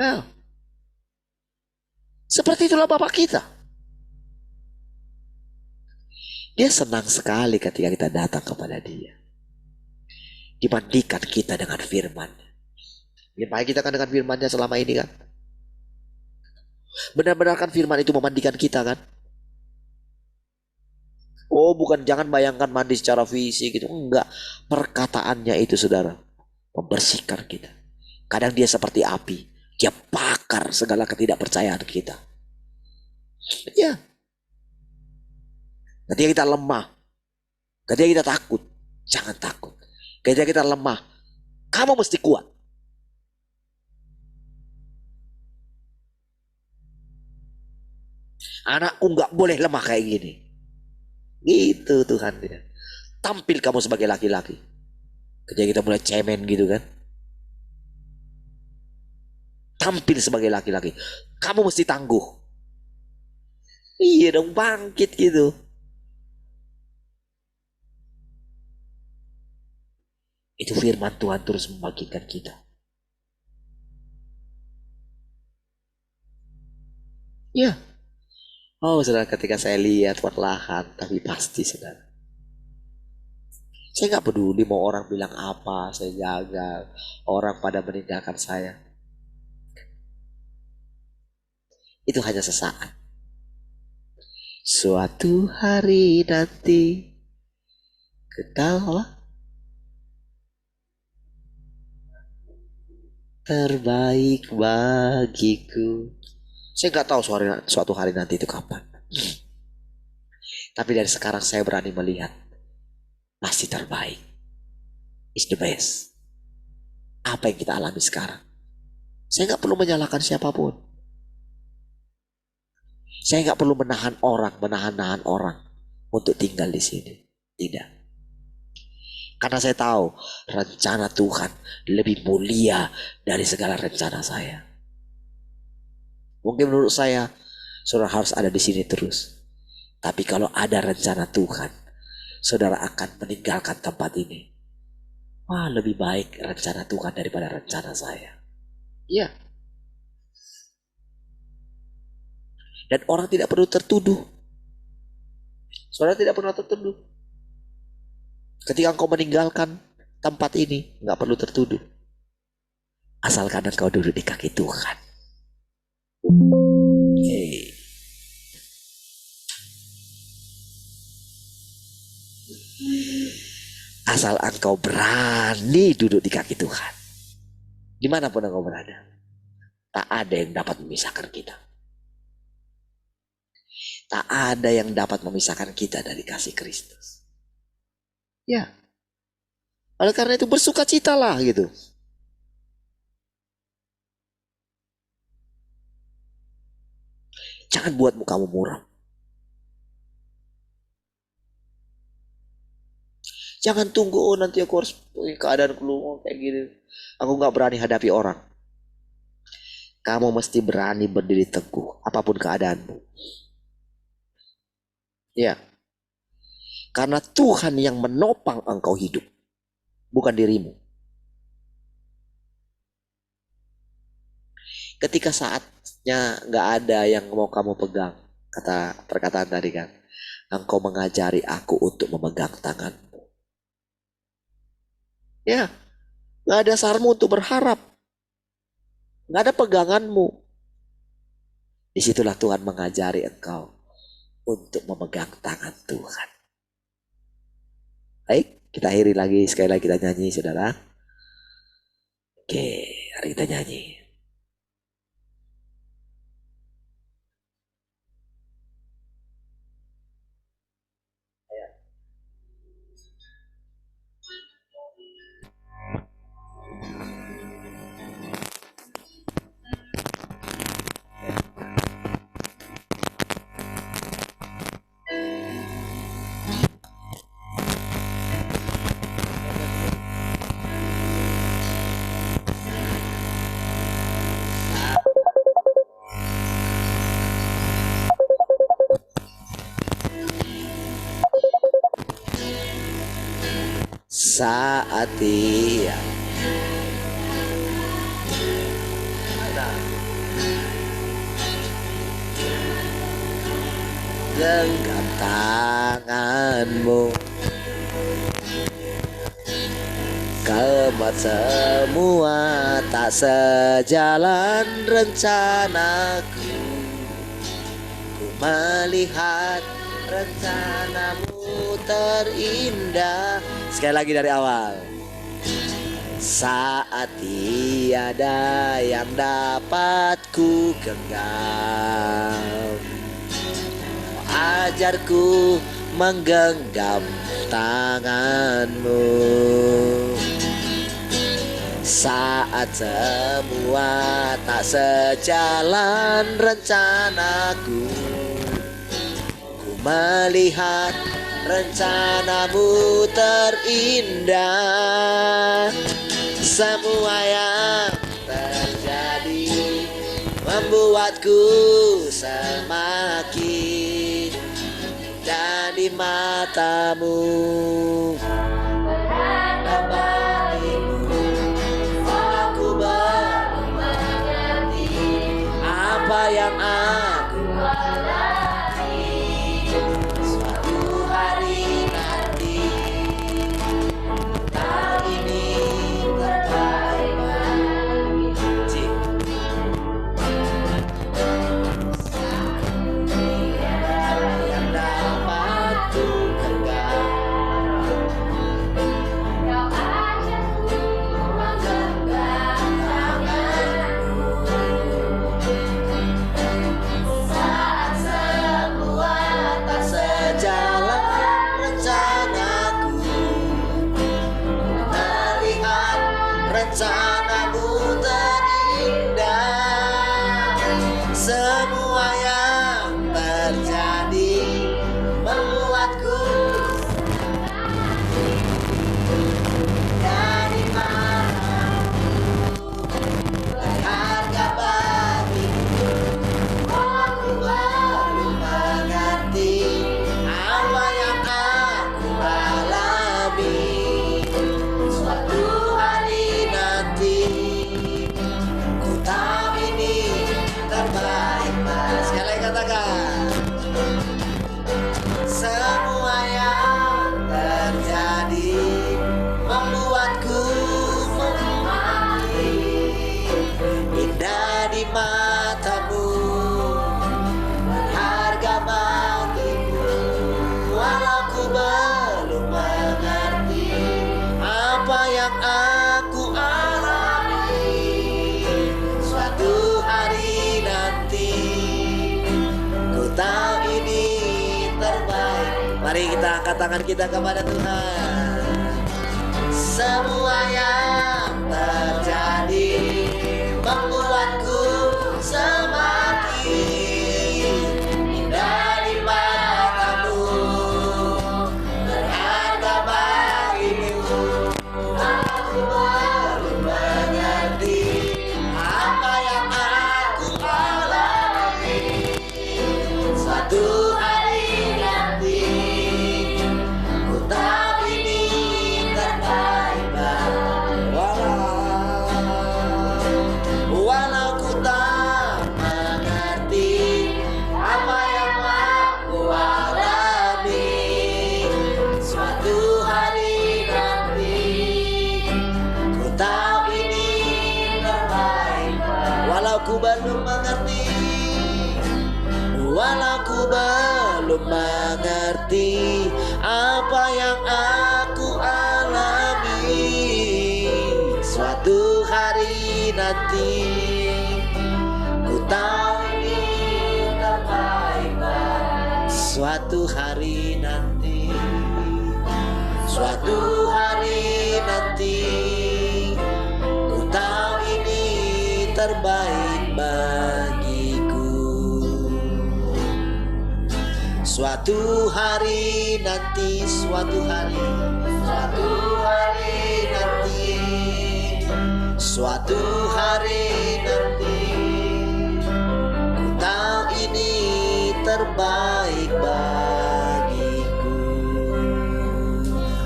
Nah, seperti itulah Bapak kita. Dia senang sekali ketika kita datang kepada dia. Dimandikan kita dengan firman. Dimandikan kita kan dengan firmannya selama ini kan. Benar-benar kan firman itu memandikan kita kan. Oh bukan, jangan bayangkan mandi secara fisik gitu. Enggak, perkataannya itu saudara membersihkan kita. Kadang dia seperti api. Dia bakar segala ketidakpercayaan kita. Ya. Ketika kita lemah, ketika kita takut, jangan takut. Ketika kita lemah, kamu mesti kuat. Anakku nggak boleh lemah kayak gini. Gitu Tuhan dia. Tampil kamu sebagai laki-laki. Ketika kita mulai cemen gitu kan. Tampil sebagai laki-laki. Kamu mesti tangguh. Iya dong, bangkit gitu. Itu firman Tuhan terus membangkitkan kita. Ya. Oh saudara, ketika saya lihat perlahan, tapi pasti saudara. Saya gak peduli mau orang bilang apa, saya jaga. Orang pada meninggalkan saya. Itu hanya sesaat. Suatu hari nanti, ketawa terbaik bagiku. Saya nggak tahu suatu hari nanti itu kapan. Tapi dari sekarang saya berani melihat pasti terbaik. Is the best. Apa yang kita alami sekarang? Saya nggak perlu menyalahkan siapapun. Saya nggak perlu menahan orang untuk tinggal di sini. Tidak. Karena saya tahu rencana Tuhan lebih mulia dari segala rencana saya. Mungkin menurut saya, saudara harus ada di sini terus. Tapi kalau ada rencana Tuhan, saudara akan meninggalkan tempat ini. Wah, lebih baik rencana Tuhan daripada rencana saya. Iya. Dan orang tidak perlu tertuduh. Saudara tidak pernah tertuduh. Ketika engkau meninggalkan tempat ini, nggak perlu tertuduh. Asalkan engkau duduk di kaki Tuhan. Hey. Asal engkau berani duduk di kaki Tuhan. Dimanapun engkau berada. Tak ada yang dapat memisahkan kita. Tak ada yang dapat memisahkan kita dari kasih Kristus. Ya. Oleh karena itu bersukacitalah gitu. Jangan buat mukamu muram. Jangan tunggu, oh nanti aku harus keadaan keluar kayak gini. Aku gak berani hadapi orang. Kamu mesti berani berdiri teguh apapun keadaanmu. Ya. Karena Tuhan yang menopang engkau hidup. Bukan dirimu. Ketika saatnya gak ada yang mau kamu pegang. Kata perkataan tadi kan. Engkau mengajari aku untuk memegang tanganmu. Ya. Gak ada sarmu untuk berharap. Gak ada peganganmu. Disitulah Tuhan mengajari engkau untuk memegang tangan Tuhan. Baik, kita akhiri lagi. Sekali lagi kita nyanyi, saudara. Oke, hari kita nyanyi. Saat dia genggam tanganmu, kemat semua tak sejalan rencanaku. Ku melihat rencanamu terindah. Sekali lagi dari awal. Saat tiada yang dapat ku genggam, ajarku menggenggam tanganmu. Saat semua tak sejalan rencanaku, ku melihat rencanamu terindah. Semua yang terjadi membuatku semakin jadi matamu. Berharga bagimu, aku baru mengerti apa yang aku alami. Suatu hari nanti, tahun ini terbaik bagi yang dapat ku genggam. Kau ajarku menggenggam tanganku. Saat semua Tak sejalan rencanaku, melihat rencanamu terindah. Semua yang terjadi membuatku dari matamu. Berharga bagiku, aku baru mengerti apa yang aku alami. Suatu hari nanti, ku tahu ini terbaik. Sekali lagi katakan. Semua yang terjadi membuatku menikmati indah di matamu. Berharga bagimu, walau ku belum mengerti apa yang aku alami. Suatu hari nanti, ku tahu ini terbaik. Mari kita angkat tangan kita kepada Tuhan. Semua yang terjadi membuatku semakin indah di matamu. Berharga bagimu, aku baru mengerti apa yang aku alami. Suatu hari nanti, ku tahu ini terbaik. Walau ku tak mengerti apa yang aku alami. Suatu hari nanti, ku tahu ini terbaik. Walau ku belum mengerti, walau ku belum mengerti apa yang aku suatu hari nanti, suatu hari nanti, ku tahu ini terbaik bagiku. Suatu hari nanti, suatu hari nanti, suatu hari nanti, ku tahu ini terbaik bagiku.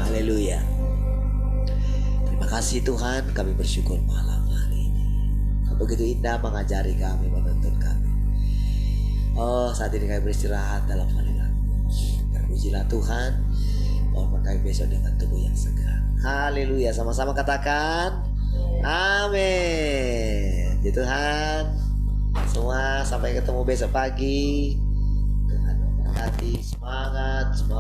Haleluya. Terima kasih Tuhan, kami bersyukur malam hari ini. Begitu indah mengajari kami, menuntun kami. Oh, saat ini kami beristirahat dalam hadirat. Terpujilah Tuhan. Mohon kami besok dengan tubuh yang segar. Haleluya. Sama-sama katakan amin. Ya Tuhan, semua sampai ketemu besok pagi. Tuhan memberkati. Semangat, semangat.